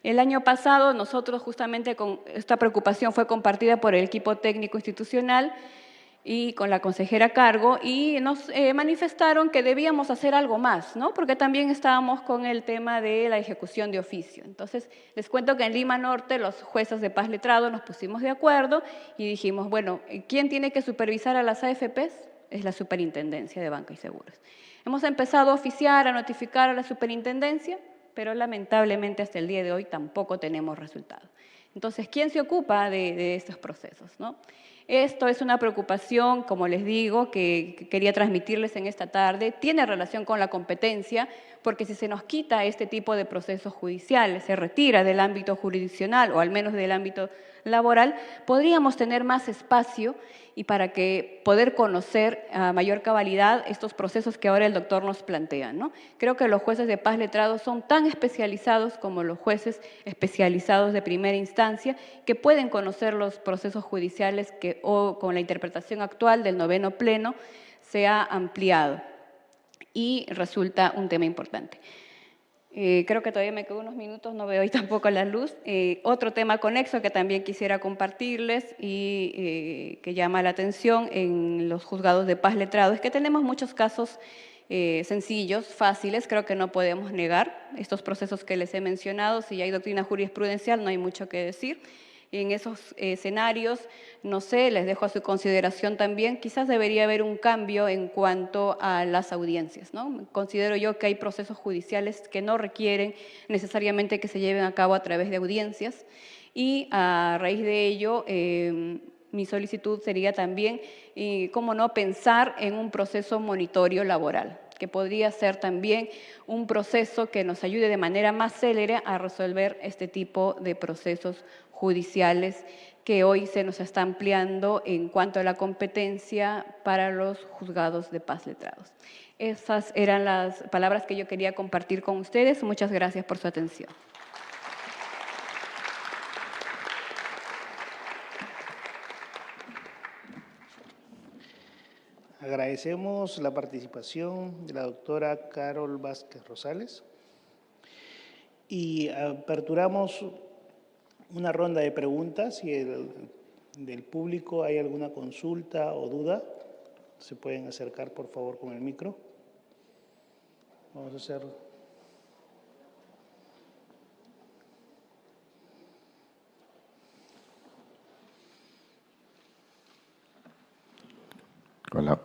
El año pasado nosotros justamente con esta preocupación fue compartida por el equipo técnico institucional y con la consejera a cargo, y nos manifestaron que debíamos hacer algo más, ¿no? Porque también estábamos con el tema de la ejecución de oficio. Entonces, les cuento que en Lima Norte los jueces de paz letrado nos pusimos de acuerdo y dijimos, bueno, ¿quién tiene que supervisar a las AFPs? Es la Superintendencia de Banca y Seguros. Hemos empezado a oficiar, a notificar a la superintendencia, pero lamentablemente hasta el día de hoy tampoco tenemos resultados. Entonces, ¿quién se ocupa de estos procesos, no? Esto es una preocupación, como les digo, que quería transmitirles en esta tarde. Tiene relación con la competencia, porque si se nos quita este tipo de procesos judiciales, se retira del ámbito jurisdiccional o al menos del ámbito laboral, podríamos tener más espacio y para que poder conocer a mayor cabalidad estos procesos que ahora el doctor nos plantea, ¿no? Creo que los jueces de paz letrados son tan especializados como los jueces especializados de primera instancia que pueden conocer los procesos judiciales que con la interpretación actual del 9º Pleno se ha ampliado y resulta un tema importante. Creo que todavía me quedan unos minutos, no veo ahí tampoco la luz. Otro tema conexo que también quisiera compartirles y que llama la atención en los juzgados de paz letrado es que tenemos muchos casos sencillos, fáciles, creo que no podemos negar estos procesos que les he mencionado. Si hay doctrina jurisprudencial no hay mucho que decir. En esos escenarios, no sé, les dejo a su consideración también, quizás debería haber un cambio en cuanto a las audiencias, ¿no? Considero yo que hay procesos judiciales que no requieren necesariamente que se lleven a cabo a través de audiencias y a raíz de ello mi solicitud sería también, cómo no, pensar en un proceso monitorio laboral, que podría ser también un proceso que nos ayude de manera más célere a resolver este tipo de procesos judiciales que hoy se nos está ampliando en cuanto a la competencia para los juzgados de paz letrados. Esas eran las palabras que yo quería compartir con ustedes. Muchas gracias por su atención. Agradecemos la participación de la doctora Carol Vázquez Rosales y aperturamos una ronda de preguntas. Si del público hay alguna consulta o duda, se pueden acercar por favor con el micro. Vamos a hacer... Hola.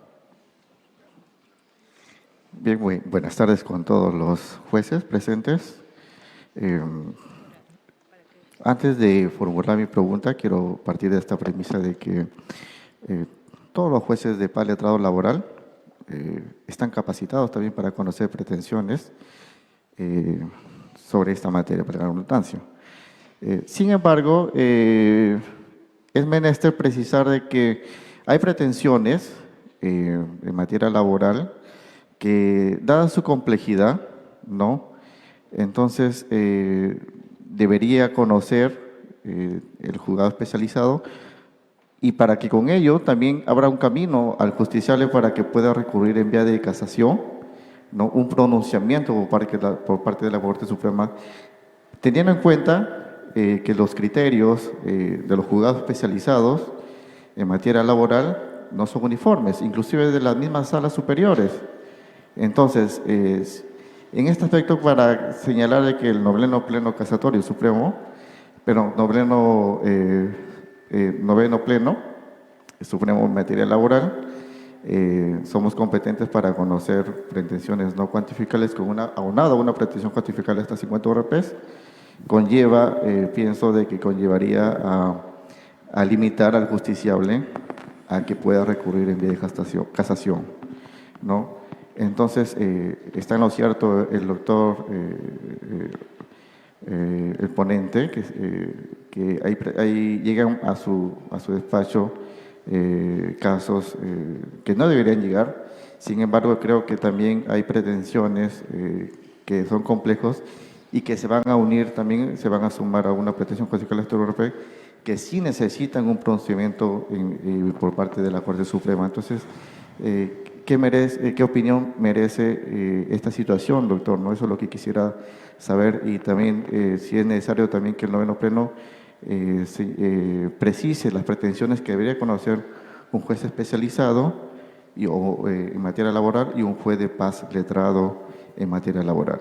Bien, buenas tardes con todos los jueces presentes. Antes de formular mi pregunta, quiero partir de esta premisa de que todos los jueces de paz letrado laboral están capacitados también para conocer pretensiones sobre esta materia, para la redundancia. Sin embargo, es menester precisar de que hay pretensiones en materia laboral que, dada su complejidad, ¿no? Entonces, debería conocer el juzgado especializado y para que con ello también habrá un camino al justiciable para que pueda recurrir en vía de casación, ¿no? Un pronunciamiento por parte de la Corte Suprema, teniendo en cuenta que los criterios de los juzgados especializados en materia laboral no son uniformes, inclusive de las mismas salas superiores. Entonces, en este aspecto, para señalar de que el 9º Pleno Casatorio Supremo, pero 9º Pleno Supremo en materia laboral, somos competentes para conocer pretensiones no cuantificables con aunado a una pretensión cuantificable hasta 50 URPs, conlleva, pienso de que conllevaría a limitar al justiciable a que pueda recurrir en vía de casación, ¿no? Entonces, está en lo cierto el doctor, el ponente, que ahí llegan a su despacho casos que no deberían llegar. Sin embargo, creo que también hay pretensiones que son complejos y que se van a unir también, se van a sumar a una pretensión constitucional europea que sí necesitan un pronunciamiento por parte de la Corte Suprema. Entonces, ¿qué opinión merece esta situación, doctor? ¿No? Eso es lo que quisiera saber y también si es necesario también que el 9º Pleno precise las pretensiones que debería conocer un juez especializado en materia laboral y un juez de paz letrado en materia laboral.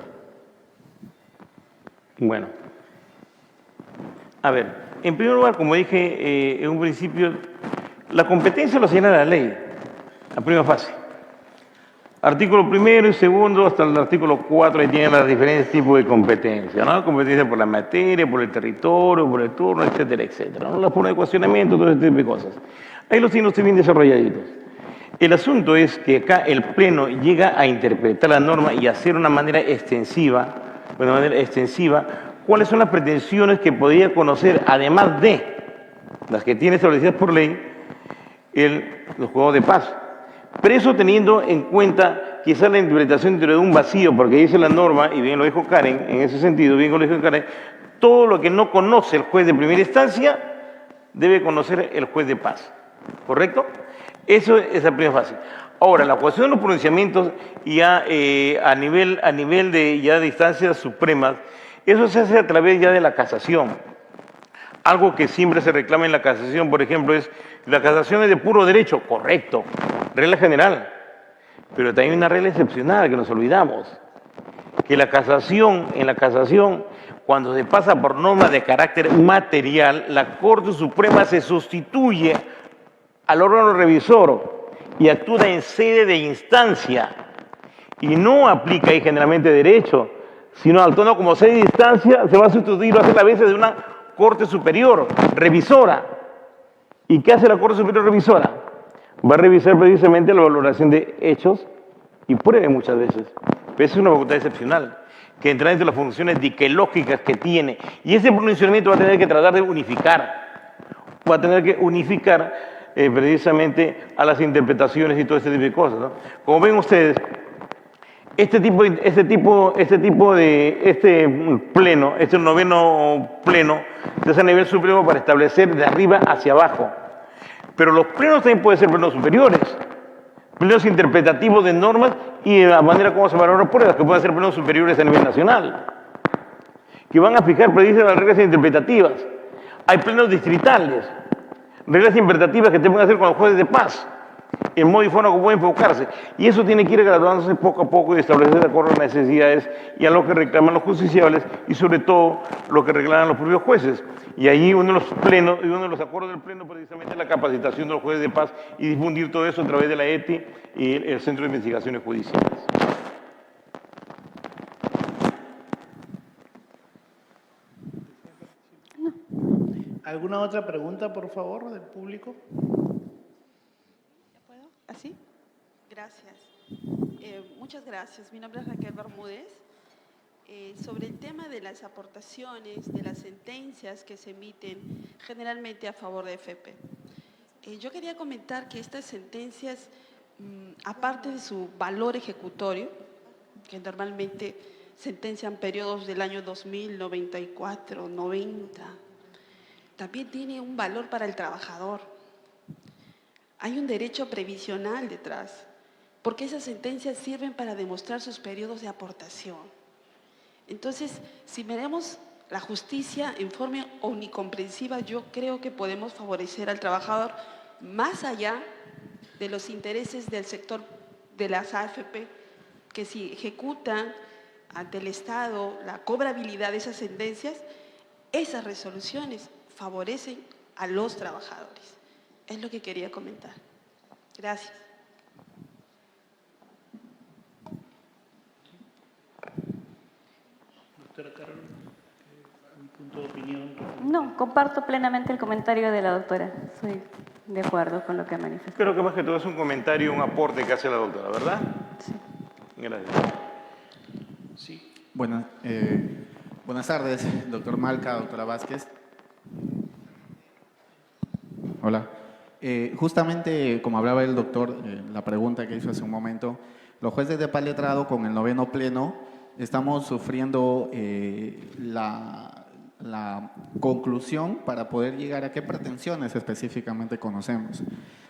Bueno, a ver, en primer lugar, como dije en un principio, la competencia lo señala la ley, a prima fase. Artículo primero y segundo hasta el artículo 4, ahí tienen los diferentes tipos de competencia, ¿no? Competencia por la materia, por el territorio, por el turno, etcétera, etcétera, ¿no? La forma de cuestionamiento, todo ese tipo de cosas. Ahí los tiene usted bien desarrolladitos. El asunto es que acá el Pleno llega a interpretar la norma y hacer de una manera extensiva, cuáles son las pretensiones que podría conocer, además de las que tiene establecidas por ley, los juegos de paz. Pero eso teniendo en cuenta quizás la interpretación dentro de un vacío, porque dice la norma, y bien lo dijo Karen, en ese sentido, bien lo dijo Karen, todo lo que no conoce el juez de primera instancia, debe conocer el juez de paz. ¿Correcto? Eso es la primera fase. Ahora, la cuestión de los pronunciamientos ya a nivel de ya de instancias supremas, eso se hace a través ya de la casación. Algo que siempre se reclama en la casación, por ejemplo, es la casación es de puro derecho, correcto, regla general. Pero también hay una regla excepcional que nos olvidamos, que en la casación, cuando se pasa por normas de carácter material, la Corte Suprema se sustituye al órgano revisor y actúa en sede de instancia y no aplica ahí generalmente derecho, sino actuando como sede de instancia se va a sustituir, va a ser la vez de una Corte Superior revisora. ¿Y qué hace la Corte Superior revisora? Va a revisar precisamente la valoración de hechos y pruebe muchas veces. Pero esa es una facultad excepcional que entra dentro de las funciones diquelógicas que tiene. Y ese pronunciamiento va a tener que tratar de unificar. Va a tener que unificar precisamente a las interpretaciones y todo ese tipo de cosas, ¿no? Como ven ustedes, este pleno, este noveno pleno, se hace a nivel supremo para establecer de arriba hacia abajo. Pero los plenos también pueden ser plenos superiores, plenos interpretativos de normas y de la manera como se valoran pruebas, que pueden ser plenos superiores a nivel nacional, que van a fijar precisamente las reglas interpretativas. Hay plenos distritales, reglas interpretativas que tienen que hacer con los jueces de paz, el modo y forma como pueden enfocarse. Y eso tiene que ir graduándose poco a poco y establecer de acuerdo a las necesidades y a lo que reclaman los justiciables y sobre todo lo que reclaman los propios jueces. Y ahí uno de los acuerdos del pleno precisamente es la capacitación de los jueces de paz y difundir todo eso a través de la ETI y el Centro de Investigaciones Judiciales. ¿Alguna otra pregunta, por favor, del público? ¿Puedo? ¿Así? Gracias. Muchas gracias. Mi nombre es Raquel Bermúdez. Sobre el tema de las aportaciones, de las sentencias que se emiten generalmente a favor de FP. Yo quería comentar que estas sentencias, aparte de su valor ejecutorio, que normalmente sentencian periodos del año 2000, 94, 90, también tiene un valor para el trabajador. Hay un derecho previsional detrás, porque esas sentencias sirven para demostrar sus periodos de aportación. Entonces, si miramos la justicia en forma omnicomprensiva, yo creo que podemos favorecer al trabajador más allá de los intereses del sector de las AFP, que si ejecutan ante el Estado la cobrabilidad de esas sentencias, esas resoluciones favorecen a los trabajadores. Es lo que quería comentar. Gracias. Doctora Carol, ¿un punto de opinión? No, comparto plenamente el comentario de la doctora. Soy de acuerdo con lo que manifestó. Creo que más que todo es un comentario, un aporte que hace la doctora, ¿verdad? Sí. Gracias. Sí. Buenas tardes, doctor Malca, doctora Vázquez. Hola. Justamente, como hablaba el doctor, la pregunta que hizo hace un momento, los jueces de paz letrado con el noveno pleno estamos sufriendo la conclusión para poder llegar a qué pretensiones específicamente conocemos.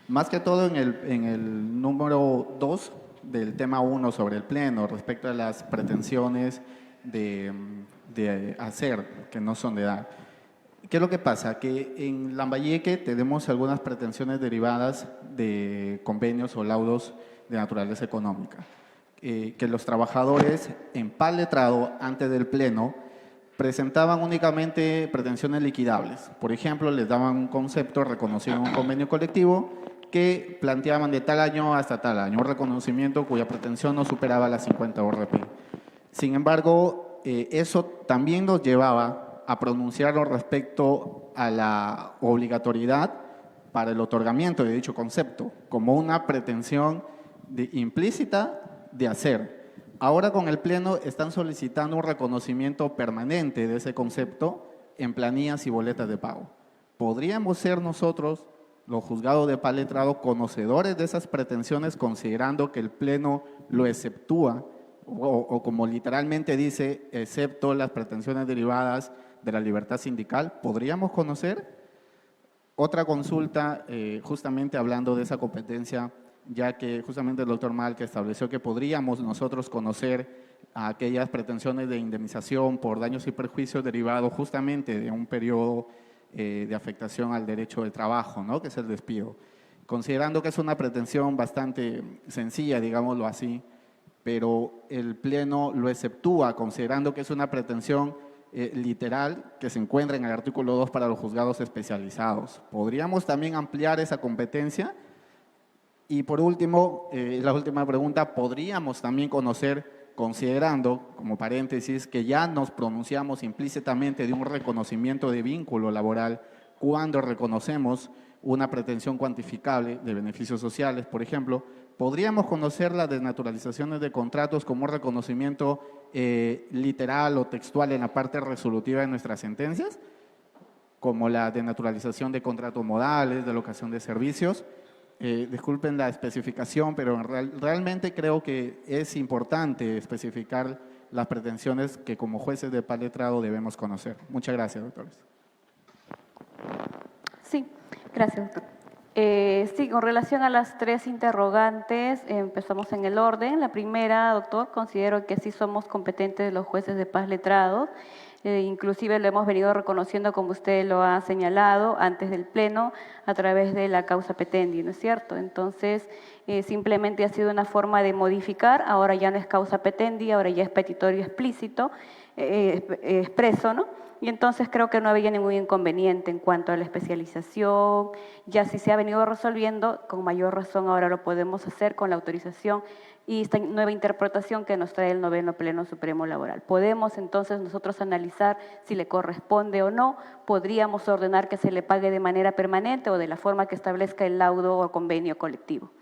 Más que todo en el número 2 del tema 1 sobre el pleno, respecto a las pretensiones de hacer, que no son de dar. ¿Qué es lo que pasa? Que en Lambayeque tenemos algunas pretensiones derivadas de convenios o laudos de naturaleza económica. Que los trabajadores en PAL letrado antes del pleno presentaban únicamente pretensiones liquidables. Por ejemplo, les daban un concepto reconocido en un convenio colectivo que planteaban de tal año hasta tal año, un reconocimiento cuya pretensión no superaba las 50 ORP. Sin embargo, eso también nos llevaba a pronunciarnos respecto a la obligatoriedad para el otorgamiento de dicho concepto, como una pretensión implícita de hacer. Ahora con el Pleno están solicitando un reconocimiento permanente de ese concepto en planillas y boletas de pago. ¿Podríamos ser nosotros, los juzgados de PAL letrado, conocedores de esas pretensiones considerando que el Pleno lo exceptúa o como literalmente dice, excepto las pretensiones derivadas de la libertad sindical? ¿Podríamos conocer? Otra consulta, justamente hablando de esa competencia, ya que justamente el doctor Mal que estableció que podríamos nosotros conocer aquellas pretensiones de indemnización por daños y perjuicios derivados justamente de un periodo de afectación al derecho de trabajo, ¿no? Que es el despido. Considerando que es una pretensión bastante sencilla, digámoslo así, pero el Pleno lo exceptúa considerando que es una pretensión literal que se encuentra en el artículo 2 para los juzgados especializados. ¿Podríamos también ampliar esa competencia? Y por último, la última pregunta, ¿podríamos también conocer, considerando, como paréntesis, que ya nos pronunciamos implícitamente de un reconocimiento de vínculo laboral cuando reconocemos una pretensión cuantificable de beneficios sociales, por ejemplo, ¿podríamos conocer las desnaturalizaciones de contratos como un reconocimiento literal o textual en la parte resolutiva de nuestras sentencias? Como la desnaturalización de contratos modales, de locación de servicios. Disculpen la especificación, pero realmente creo que es importante especificar las pretensiones que como jueces de PAL letrado debemos conocer. Muchas gracias, doctores. Sí, gracias, doctor. Sí, con relación a las tres interrogantes, empezamos en el orden. La primera, doctor, considero que sí somos competentes los jueces de paz letrados. Inclusive lo hemos venido reconociendo, como usted lo ha señalado, antes del Pleno, a través de la causa petendi, ¿no es cierto? Entonces, simplemente ha sido una forma de modificar, ahora ya no es causa petendi, ahora ya es petitorio explícito, expreso, ¿no? Y entonces creo que no había ningún inconveniente en cuanto a la especialización, ya si se ha venido resolviendo, con mayor razón ahora lo podemos hacer con la autorización y esta nueva interpretación que nos trae el 9º Pleno Supremo Laboral. Podemos entonces nosotros analizar si le corresponde o no, podríamos ordenar que se le pague de manera permanente o de la forma que establezca el laudo o convenio colectivo.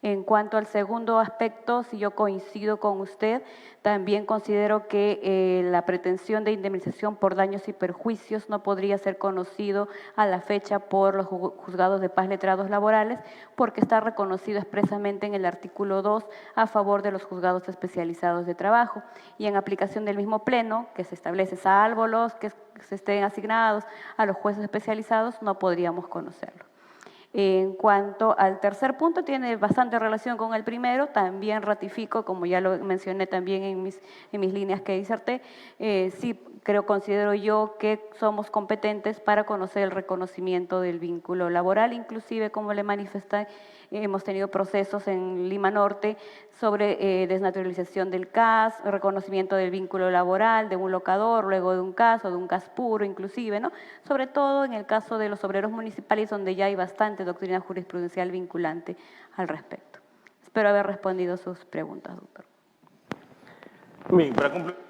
En cuanto al segundo aspecto, si yo coincido con usted, también considero que la pretensión de indemnización por daños y perjuicios no podría ser conocido a la fecha por los juzgados de paz letrados laborales porque está reconocido expresamente en el artículo 2 a favor de los juzgados especializados de trabajo y en aplicación del mismo Pleno que se establece salvo los que se estén asignados a los jueces especializados no podríamos conocerlo. En cuanto al tercer punto, tiene bastante relación con el primero, también ratifico, como ya lo mencioné también en mis líneas que diserté, sí considero yo que somos competentes para conocer el reconocimiento del vínculo laboral, inclusive como le manifesté, hemos tenido procesos en Lima Norte sobre desnaturalización del CAS, reconocimiento del vínculo laboral de un locador, luego de un CAS puro inclusive, ¿no? Sobre todo en el caso de los obreros municipales donde ya hay bastante doctrina jurisprudencial vinculante al respecto. Espero haber respondido sus preguntas, doctor. Bien, para complementar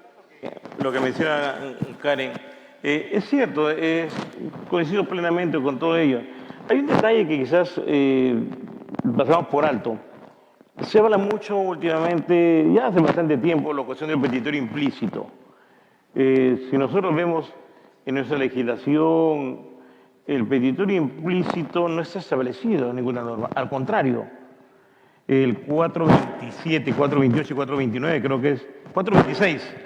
lo que menciona Karen, es cierto, coincido plenamente con todo ello. Hay un detalle que quizás pasamos por alto. Se habla mucho últimamente, ya hace bastante tiempo, la cuestión del petitorio implícito. Si nosotros vemos en nuestra legislación, el petitorio implícito no está establecido en ninguna norma, al contrario. El 427, 428 y 429, creo que es 426,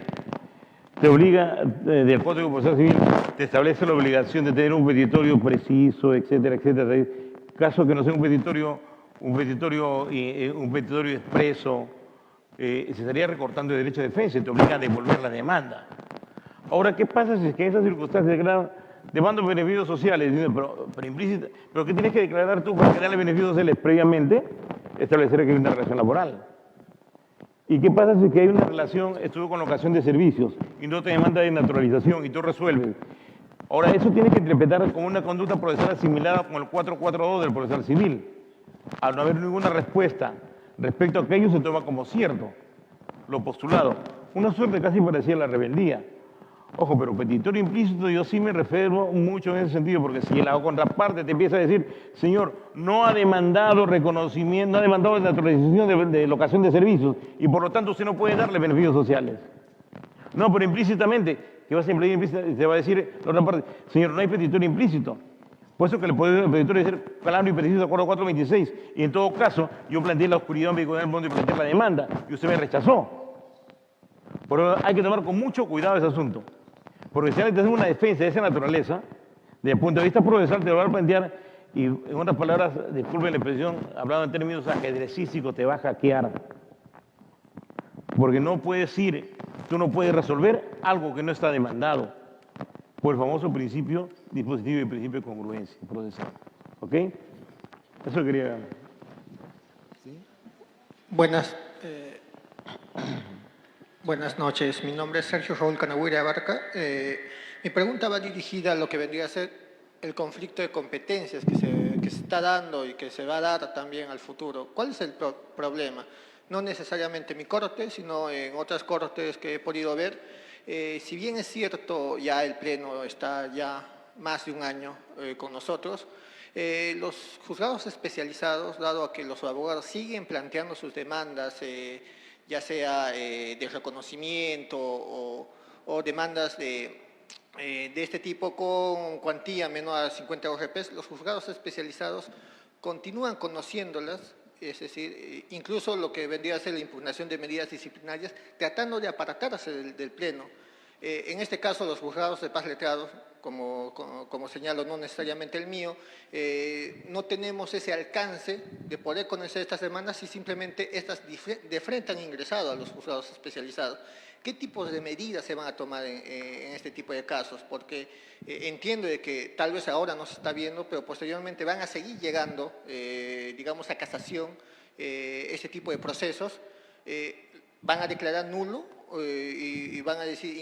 te obliga, del Código Procesal Civil, te establece la obligación de tener un petitorio preciso, etcétera, etcétera. Caso que no sea un petitorio expreso, se estaría recortando el derecho de defensa y te obliga a devolver la demanda. Ahora, ¿qué pasa si es que en esas circunstancias demando beneficios sociales. Pero implícita, ¿pero qué tienes que declarar tú para crearle beneficios sociales? Previamente establecer que hay una relación laboral. ¿Y qué pasa si que hay una relación, estuvo con locación de servicios y no te demanda de naturalización y tú resuelves? Ahora, eso tienes que interpretar como una conducta procesal asimilada con el 442 del procesal civil. Al no haber ninguna respuesta respecto a aquello, se toma como cierto lo postulado. Una suerte casi parecía la rebeldía. Ojo, pero petitorio implícito yo sí me refiero mucho en ese sentido, porque si la contraparte te empieza a decir, señor, no ha demandado reconocimiento, no ha demandado naturalización de locación de servicios, y por lo tanto usted no puede darle beneficios sociales. No, pero implícitamente, que vas a implementar implícitamente, te va a decir la otra parte, señor, no hay petitorio implícito. Por eso que le puede el petitorio decir claro y preciso de acuerdo 426, y en todo caso, yo planteé la oscuridad ambigüedad del mundo y planteé la demanda, y usted me rechazó. Por eso hay que tomar con mucho cuidado ese asunto. Porque si alguien te hace una defensa de esa naturaleza, desde el punto de vista procesal te lo va a plantear, y en otras palabras, disculpen la expresión, hablando en términos ajedrecísticos, te va a hackear. Porque no puedes ir, tú no puedes resolver algo que no está demandado, por el famoso principio dispositivo y principio de congruencia procesal. ¿Ok? Eso quería... Buenas noches, mi nombre es Sergio Raúl Canagüira Abarca. Mi pregunta va dirigida a lo que vendría a ser el conflicto de competencias que se está dando y que se va a dar también al futuro. ¿Cuál es el problema? No necesariamente en mi corte, sino en otras cortes que he podido ver. Si bien es cierto, ya el Pleno está ya más de un año con nosotros, los juzgados especializados, dado a que los abogados siguen planteando sus demandas, ya sea de reconocimiento o demandas de este tipo con cuantía menor a 50 OGPs, los juzgados especializados continúan conociéndolas, es decir, incluso lo que vendría a ser la impugnación de medidas disciplinarias, tratando de aparatarse del Pleno. En este caso, los juzgados de paz letrados, como señalo, no necesariamente el mío, no tenemos ese alcance de poder conocer estas demandas si simplemente estas de frente han ingresado a los juzgados especializados. ¿Qué tipos de medidas se van a tomar en este tipo de casos? Porque entiendo de que tal vez ahora no se está viendo, pero posteriormente van a seguir llegando, digamos, a casación ese tipo de procesos. Van a declarar nulo y van a decir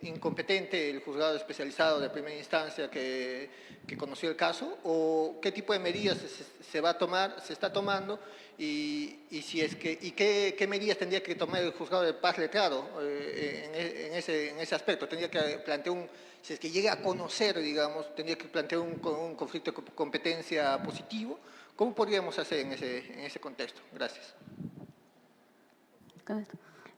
incompetente el juzgado especializado de primera instancia que conoció el caso, o qué tipo de medidas se va a tomar, se está tomando, y si es que qué medidas tendría que tomar el juzgado de paz letrado en ese aspecto. Tendría que plantear si es que llega a conocer, digamos, tendría que plantear un conflicto de competencia positivo. ¿Cómo podríamos hacer en ese contexto? Gracias.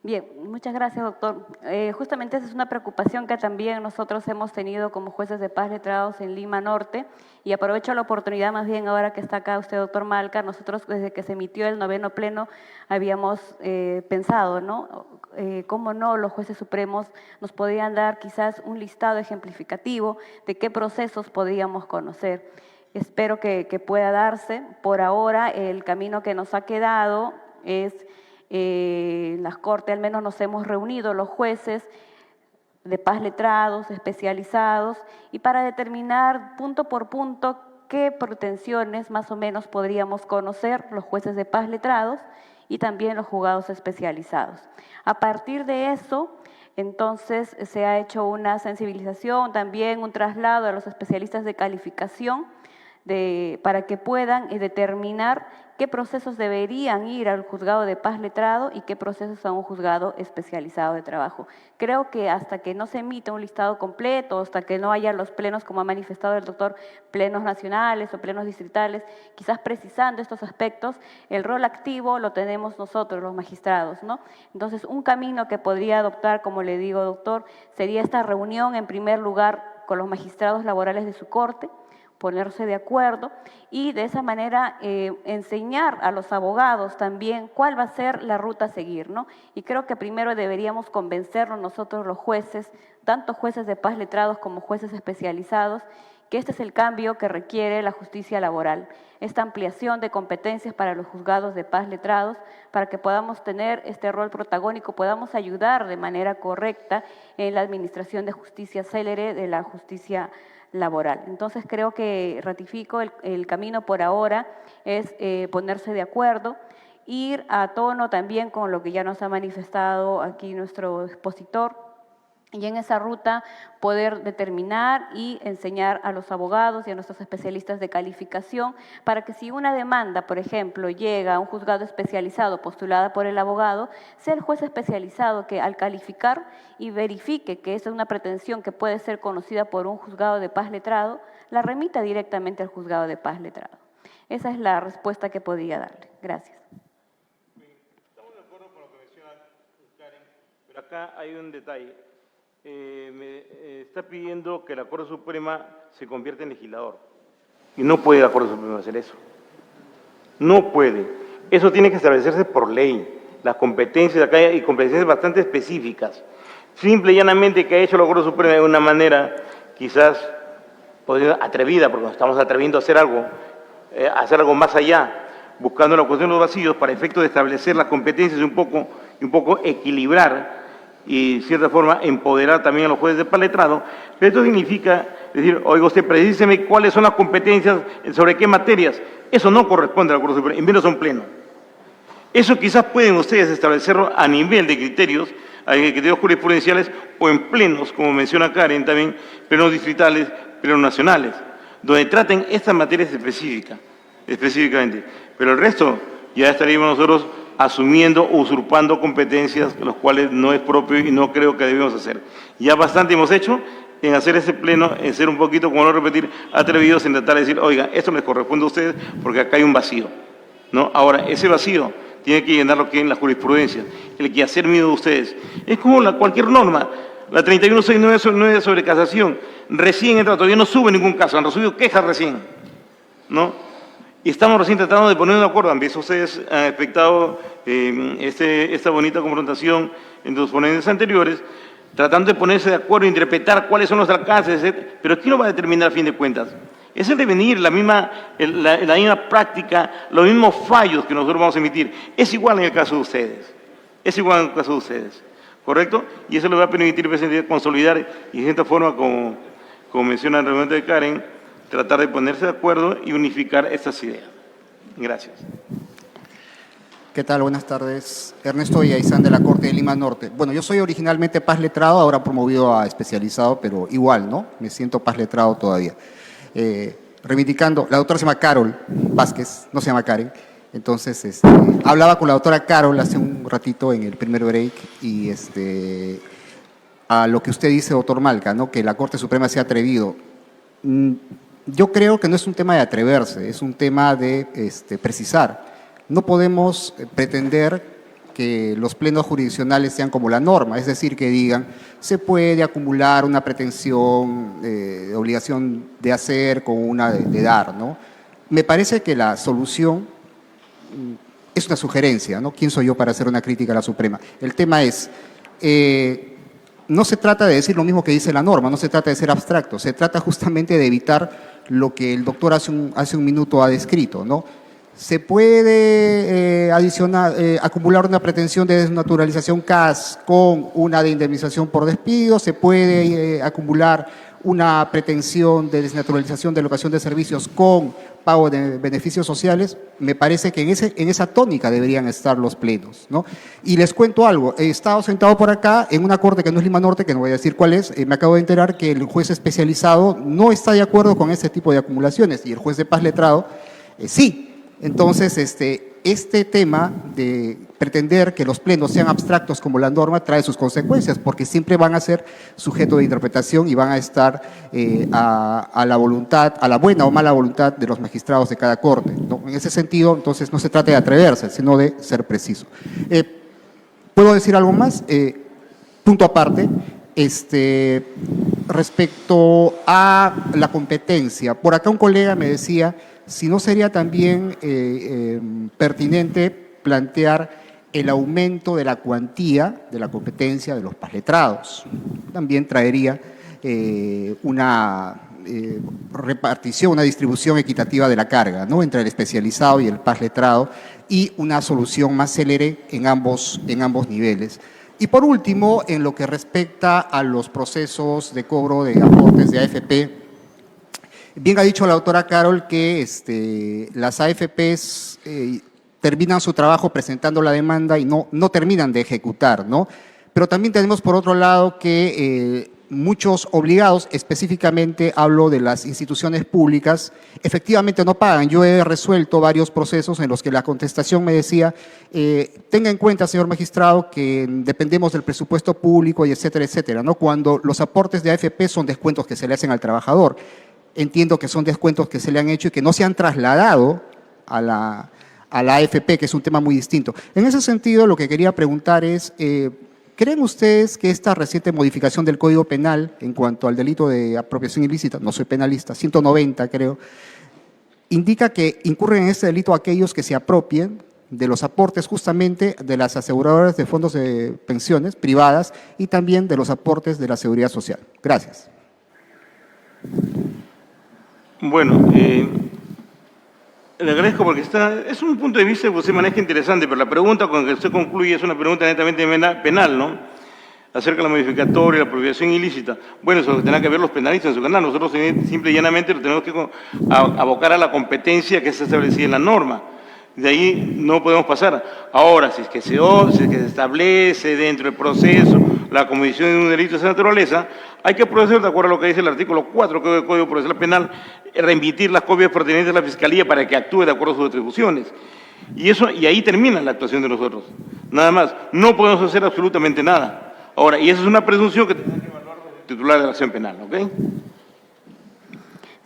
Bien, muchas gracias, doctor. Justamente esa es una preocupación que también nosotros hemos tenido como jueces de paz letrados en Lima Norte, y aprovecho la oportunidad más bien ahora que está acá usted, doctor Malca. Nosotros desde que se emitió el 9º pleno habíamos pensado, ¿no? Cómo no los jueces supremos nos podrían dar quizás un listado ejemplificativo de qué procesos podríamos conocer. Espero que pueda darse. Por ahora el camino que nos ha quedado es... en las Cortes al menos nos hemos reunido los jueces de paz letrados, especializados, y para determinar punto por punto qué pretensiones más o menos podríamos conocer los jueces de paz letrados y también los juzgados especializados. A partir de eso, entonces se ha hecho una sensibilización, también un traslado a los especialistas de calificación para que puedan determinar qué procesos deberían ir al juzgado de paz letrado y qué procesos a un juzgado especializado de trabajo. Creo que hasta que no se emita un listado completo, hasta que no haya los plenos, como ha manifestado el doctor, plenos nacionales o plenos distritales, quizás precisando estos aspectos, el rol activo lo tenemos nosotros, los magistrados, ¿no? Entonces, un camino que podría adoptar, como le digo, doctor, sería esta reunión, en primer lugar, con los magistrados laborales de su corte, ponerse de acuerdo y de esa manera enseñar a los abogados también cuál va a ser la ruta a seguir, ¿no? Y creo que primero deberíamos convencernos nosotros los jueces, tanto jueces de paz letrados como jueces especializados, que este es el cambio que requiere la justicia laboral, esta ampliación de competencias para los juzgados de paz letrados, para que podamos tener este rol protagónico, podamos ayudar de manera correcta en la administración de justicia célere de la justicia laboral. Entonces creo que ratifico el camino por ahora es ponerse de acuerdo, ir a tono también con lo que ya nos ha manifestado aquí nuestro expositor, y en esa ruta poder determinar y enseñar a los abogados y a nuestros especialistas de calificación para que si una demanda, por ejemplo, llega a un juzgado especializado postulada por el abogado, sea el juez especializado que al calificar y verifique que esa es una pretensión que puede ser conocida por un juzgado de paz letrado, la remita directamente al juzgado de paz letrado. Esa es la respuesta que podría darle. Gracias. Estamos de acuerdo con lo que menciona Karen, pero acá hay un detalle. Está pidiendo que la Corte Suprema se convierta en legislador. Y no puede la Corte Suprema hacer eso. No puede. Eso tiene que establecerse por ley. Las competencias acá hay competencias bastante específicas. Simple y llanamente que ha hecho la Corte Suprema de una manera quizás atrevida, porque nos estamos atreviendo a hacer algo más allá, buscando la cuestión de los vacíos para efecto de establecer las competencias y un poco equilibrar y, de cierta forma, empoderar también a los jueces de paz letrado. Pero esto significa decir, oiga usted, precíseme cuáles son las competencias, sobre qué materias. Eso no corresponde a la Corte Suprema, en menos a un pleno. Eso quizás pueden ustedes establecerlo a nivel de criterios jurisprudenciales o en plenos, como menciona Karen también, plenos distritales, plenos nacionales, donde traten estas materias específicamente. Pero el resto ya estaríamos nosotros asumiendo, usurpando competencias, los cuales no es propio y no creo que debemos hacer. Ya bastante hemos hecho en hacer ese pleno, en ser un poquito, como no repetir, atrevidos en tratar de decir, oiga, esto les corresponde a ustedes porque acá hay un vacío, ¿no? Ahora, ese vacío tiene que llenarlo aquí en la jurisprudencia, el quehacer mío de ustedes. Es como cualquier norma, la 3169 sobre casación, recién entra, todavía no sube ningún caso, han recibido quejas recién, ¿no? Y estamos recién tratando de poner de acuerdo. Han visto ustedes, han expectado esta bonita confrontación en los ponentes anteriores, tratando de ponerse de acuerdo, interpretar cuáles son los alcances, etc. Pero ¿quién lo va a determinar a fin de cuentas? Es el devenir, la misma práctica, los mismos fallos que nosotros vamos a emitir. Es igual en el caso de ustedes. Es igual en el caso de ustedes. ¿Correcto? Y eso le va a permitir consolidar y de cierta forma, como menciona el reglamento de Karen, tratar de ponerse de acuerdo y unificar estas ideas. Gracias. ¿Qué tal? Buenas tardes. Ernesto Villaizán de la Corte de Lima Norte. Bueno, yo soy originalmente paz letrado, ahora promovido a especializado, pero igual, ¿no? Me siento paz letrado todavía. Reivindicando, la doctora se llama Carol Vázquez, no se llama Karen. Entonces, hablaba con la doctora Carol hace un ratito en el primer break y a lo que usted dice, doctor Malca, ¿no? Que la Corte Suprema se ha atrevido. Yo creo que no es un tema de atreverse, es un tema de precisar. No podemos pretender que los plenos jurisdiccionales sean como la norma, es decir, que digan, se puede acumular una pretensión de obligación de hacer con una de dar, ¿no? Me parece que la solución es una sugerencia, ¿no? ¿Quién soy yo para hacer una crítica a la Suprema? El tema es, no se trata de decir lo mismo que dice la norma, no se trata de ser abstracto, se trata justamente de evitar lo que el doctor hace un minuto ha descrito, ¿no? Se puede acumular una pretensión de desnaturalización CAS con una de indemnización por despido, se puede acumular una pretensión de desnaturalización de locación de servicios con pago de beneficios sociales. Me parece que en esa tónica deberían estar los plenos, ¿no? Y les cuento algo, he estado sentado por acá en una corte que no es Lima Norte, que no voy a decir cuál es, me acabo de enterar que el juez especializado no está de acuerdo con este tipo de acumulaciones y el juez de paz letrado sí. Entonces, este tema de pretender que los plenos sean abstractos como la norma trae sus consecuencias, porque siempre van a ser sujeto de interpretación y van a estar a la voluntad, a la buena o mala voluntad de los magistrados de cada corte, ¿no? En ese sentido, entonces, no se trata de atreverse, sino de ser preciso. ¿Puedo decir algo más? Punto aparte, respecto a la competencia. Por acá un colega me decía si no sería también pertinente plantear el aumento de la cuantía de la competencia de los paz letrados. También traería repartición, una distribución equitativa de la carga, ¿no? Entre el especializado y el PAS letrado, y una solución más célere en ambos niveles. Y por último, en lo que respecta a los procesos de cobro de aportes de AFP, bien ha dicho la doctora Carol que las AFPs terminan su trabajo presentando la demanda y no terminan de ejecutar, ¿no? Pero también tenemos por otro lado que muchos obligados, específicamente hablo de las instituciones públicas, efectivamente no pagan. Yo he resuelto varios procesos en los que la contestación me decía, tenga en cuenta, señor magistrado, que dependemos del presupuesto público y etcétera, etcétera, ¿no? Cuando los aportes de AFP son descuentos que se le hacen al trabajador. Entiendo que son descuentos que se le han hecho y que no se han trasladado a la AFP, que es un tema muy distinto. En ese sentido, lo que quería preguntar es, ¿creen ustedes que esta reciente modificación del Código Penal en cuanto al delito de apropiación ilícita, no soy penalista, 190 creo, indica que incurren en este delito aquellos que se apropien de los aportes justamente de las aseguradoras de fondos de pensiones privadas y también de los aportes de la Seguridad Social? Gracias. Bueno, le agradezco porque es un punto de vista que usted maneja interesante, pero la pregunta con la que usted concluye es una pregunta netamente penal, ¿no? Acerca de la modificatoria, la apropiación ilícita. Bueno, eso tendrá que ver los penalistas en su canal. Nosotros simple y llanamente lo tenemos que abocar a la competencia que está establecida en la norma. De ahí no podemos pasar. Ahora, si es que se establece dentro del proceso la comisión de un delito de esa naturaleza, hay que proceder de acuerdo a lo que dice el artículo 4 del Código Procesal Penal, remitir las copias pertinentes a la Fiscalía para que actúe de acuerdo a sus atribuciones. Y ahí termina la actuación de nosotros. Nada más. No podemos hacer absolutamente nada. Ahora, y esa es una presunción que tendrá que evaluar el titular de la acción penal, ¿ok?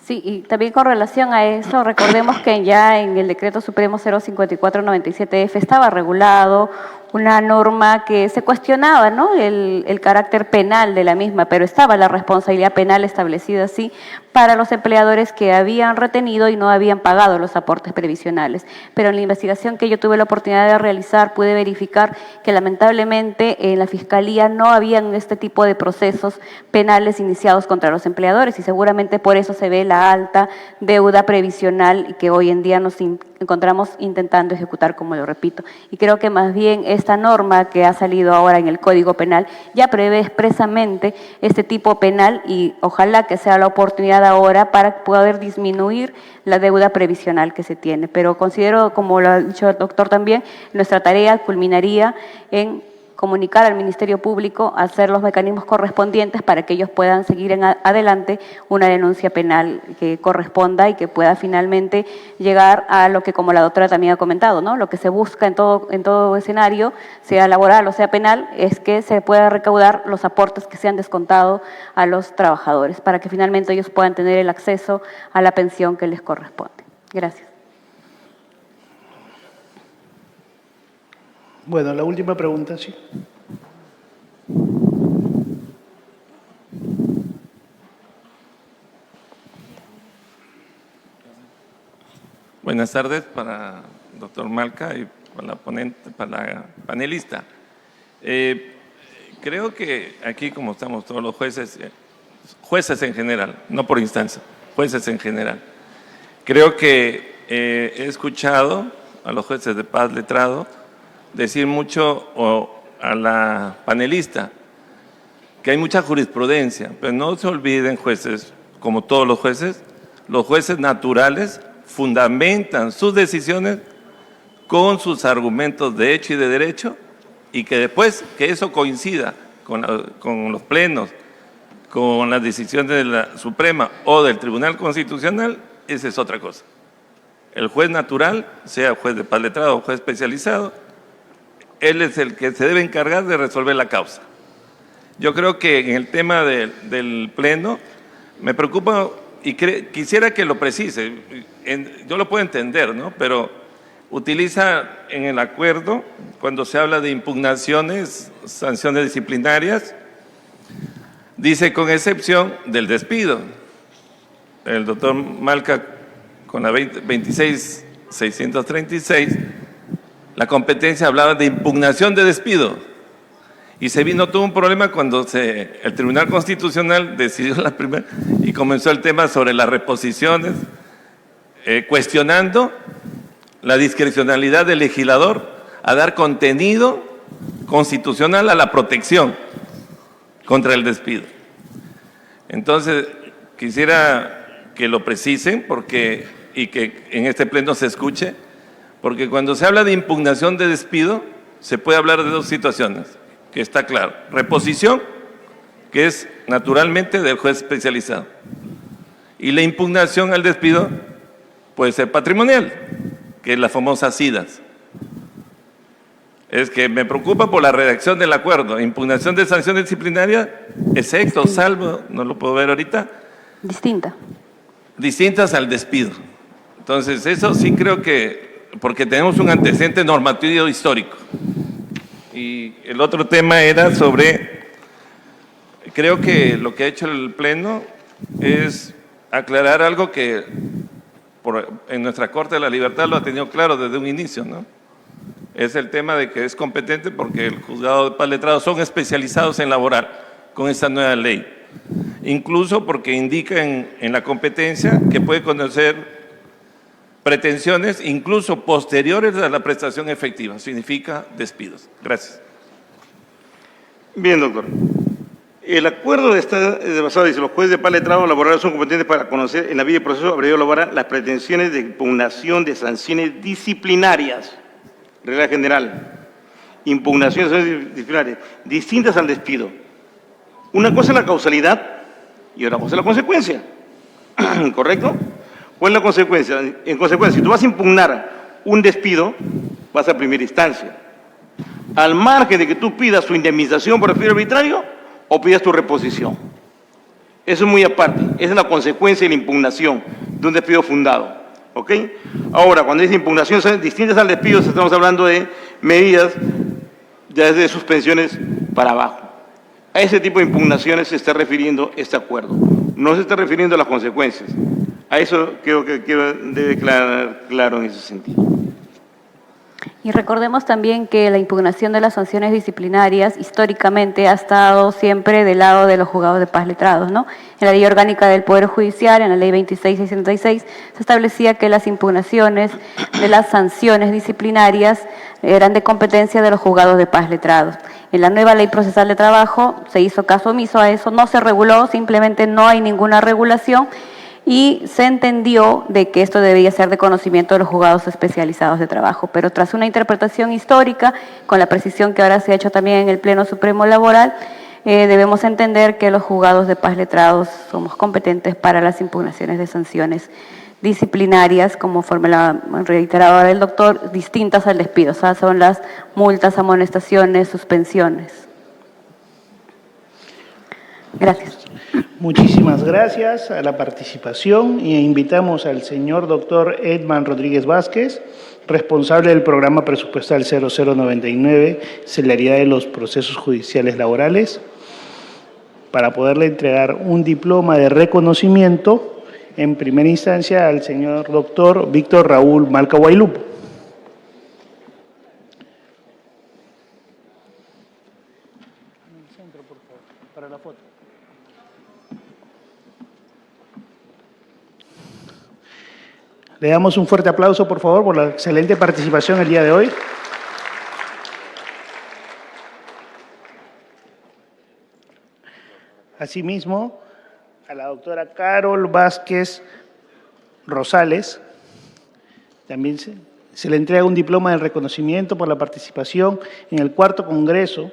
Sí, y también con relación a eso, recordemos que ya en el Decreto Supremo 054/97F estaba regulado una norma que se cuestionaba, ¿no?, el carácter penal de la misma, pero estaba la responsabilidad penal establecida así para los empleadores que habían retenido y no habían pagado los aportes previsionales. Pero en la investigación que yo tuve la oportunidad de realizar, pude verificar que lamentablemente en la Fiscalía no habían este tipo de procesos penales iniciados contra los empleadores y seguramente por eso se ve la alta deuda previsional que hoy en día nos encontramos intentando ejecutar, como lo repito. Y creo que más bien esta norma que ha salido ahora en el Código Penal ya prevé expresamente este tipo penal y ojalá que sea la oportunidad ahora para poder disminuir la deuda previsional que se tiene. Pero considero, como lo ha dicho el doctor también, nuestra tarea culminaría en comunicar al Ministerio Público, hacer los mecanismos correspondientes para que ellos puedan seguir adelante una denuncia penal que corresponda y que pueda finalmente llegar a lo que, como la doctora también ha comentado, ¿no?, lo que se busca en todo escenario, sea laboral o sea penal, es que se pueda recaudar los aportes que se han descontado a los trabajadores para que finalmente ellos puedan tener el acceso a la pensión que les corresponde. Gracias. Bueno, la última pregunta, sí. Buenas tardes para el doctor Malca y para la ponente, para la panelista. Creo que aquí, como estamos todos los jueces en general, no por instancia, jueces en general, creo que he escuchado a los jueces de paz letrado decir mucho a la panelista que hay mucha jurisprudencia, pero no se olviden, jueces, como todos los jueces naturales fundamentan sus decisiones con sus argumentos de hecho y de derecho y que después que eso coincida con los plenos, con las decisiones de la Suprema o del Tribunal Constitucional, esa es otra cosa. El juez natural, sea juez de paz letrado o juez especializado, él es el que se debe encargar de resolver la causa. Yo creo que en el tema del pleno me preocupa y quisiera que lo precise. Yo lo puedo entender, ¿no?, pero utiliza en el acuerdo, cuando se habla de impugnaciones, sanciones disciplinarias, dice con excepción del despido. El doctor Malca, con la 26.636, la competencia hablaba de impugnación de despido Y se vino todo un problema cuando el Tribunal Constitucional decidió la primera y comenzó el tema sobre las reposiciones, cuestionando la discrecionalidad del legislador a dar contenido constitucional a la protección contra el despido. Entonces, quisiera que lo precisen y que en este pleno se escuche, porque cuando se habla de impugnación de despido, se puede hablar de dos situaciones, que está claro. Reposición, que es naturalmente del juez especializado. Y la impugnación al despido puede ser patrimonial, que es la famosa SIDAS. Es que me preocupa por la redacción del acuerdo. Impugnación de sanción disciplinaria, excepto, salvo, no lo puedo ver ahorita. Distintas al despido. Entonces, eso sí creo que, porque tenemos un antecedente normativo histórico. Y el otro tema era sobre, creo que lo que ha hecho el Pleno es aclarar algo que en nuestra Corte de la Libertad lo ha tenido claro desde un inicio, ¿no? Es el tema de que es competente porque el juzgado de paz letrados son especializados en laboral con esta nueva ley. Incluso porque indica en la competencia que puede conocer pretensiones incluso posteriores a la prestación efectiva, significa despidos. Gracias. Bien, doctor. El acuerdo está basado, dice, los jueces de paz letrados laborales son competentes para conocer en la vía de proceso abreviado laboral las pretensiones de impugnación de sanciones disciplinarias, regla general, impugnaciones de sanciones disciplinarias, distintas al despido. Una cosa es la causalidad y otra cosa es la consecuencia, ¿correcto? ¿Cuál es la consecuencia? En consecuencia, si tú vas a impugnar un despido, vas a primera instancia. Al margen de que tú pidas su indemnización por despido arbitrario o pidas tu reposición. Eso es muy aparte. Esa es la consecuencia de la impugnación de un despido fundado. ¿Ok? Ahora, cuando dice impugnaciones distintas al despido, estamos hablando de medidas desde suspensiones para abajo. A ese tipo de impugnaciones se está refiriendo este acuerdo. No se está refiriendo a las consecuencias. A eso creo que debe quedar claro en ese sentido. Y recordemos también que la impugnación de las sanciones disciplinarias históricamente ha estado siempre del lado de los juzgados de paz letrados, ¿no? En la Ley Orgánica del Poder Judicial, en la Ley 2666, se establecía que las impugnaciones de las sanciones disciplinarias eran de competencia de los juzgados de paz letrados. En la nueva Ley Procesal de Trabajo se hizo caso omiso a eso, no se reguló, simplemente no hay ninguna regulación, y se entendió de que esto debía ser de conocimiento de los juzgados especializados de trabajo. Pero tras una interpretación histórica, con la precisión que ahora se ha hecho también en el Pleno Supremo Laboral, debemos entender que los juzgados de paz letrados somos competentes para las impugnaciones de sanciones disciplinarias, como la reiteraba ahora el doctor, distintas al despido. O sea, son las multas, amonestaciones, suspensiones. Gracias. Muchísimas gracias a la participación y invitamos al señor doctor Edman Rodríguez Vázquez, responsable del programa presupuestal 0099, Celeridad de los Procesos Judiciales Laborales, para poderle entregar un diploma de reconocimiento en primera instancia al señor doctor Víctor Raúl Malca Guaylupo. Para la foto. Le damos un fuerte aplauso, por favor, por la excelente participación el día de hoy. Asimismo, a la doctora Carol Vázquez Rosales, también se le entrega un diploma de reconocimiento por la participación en el 4º Congreso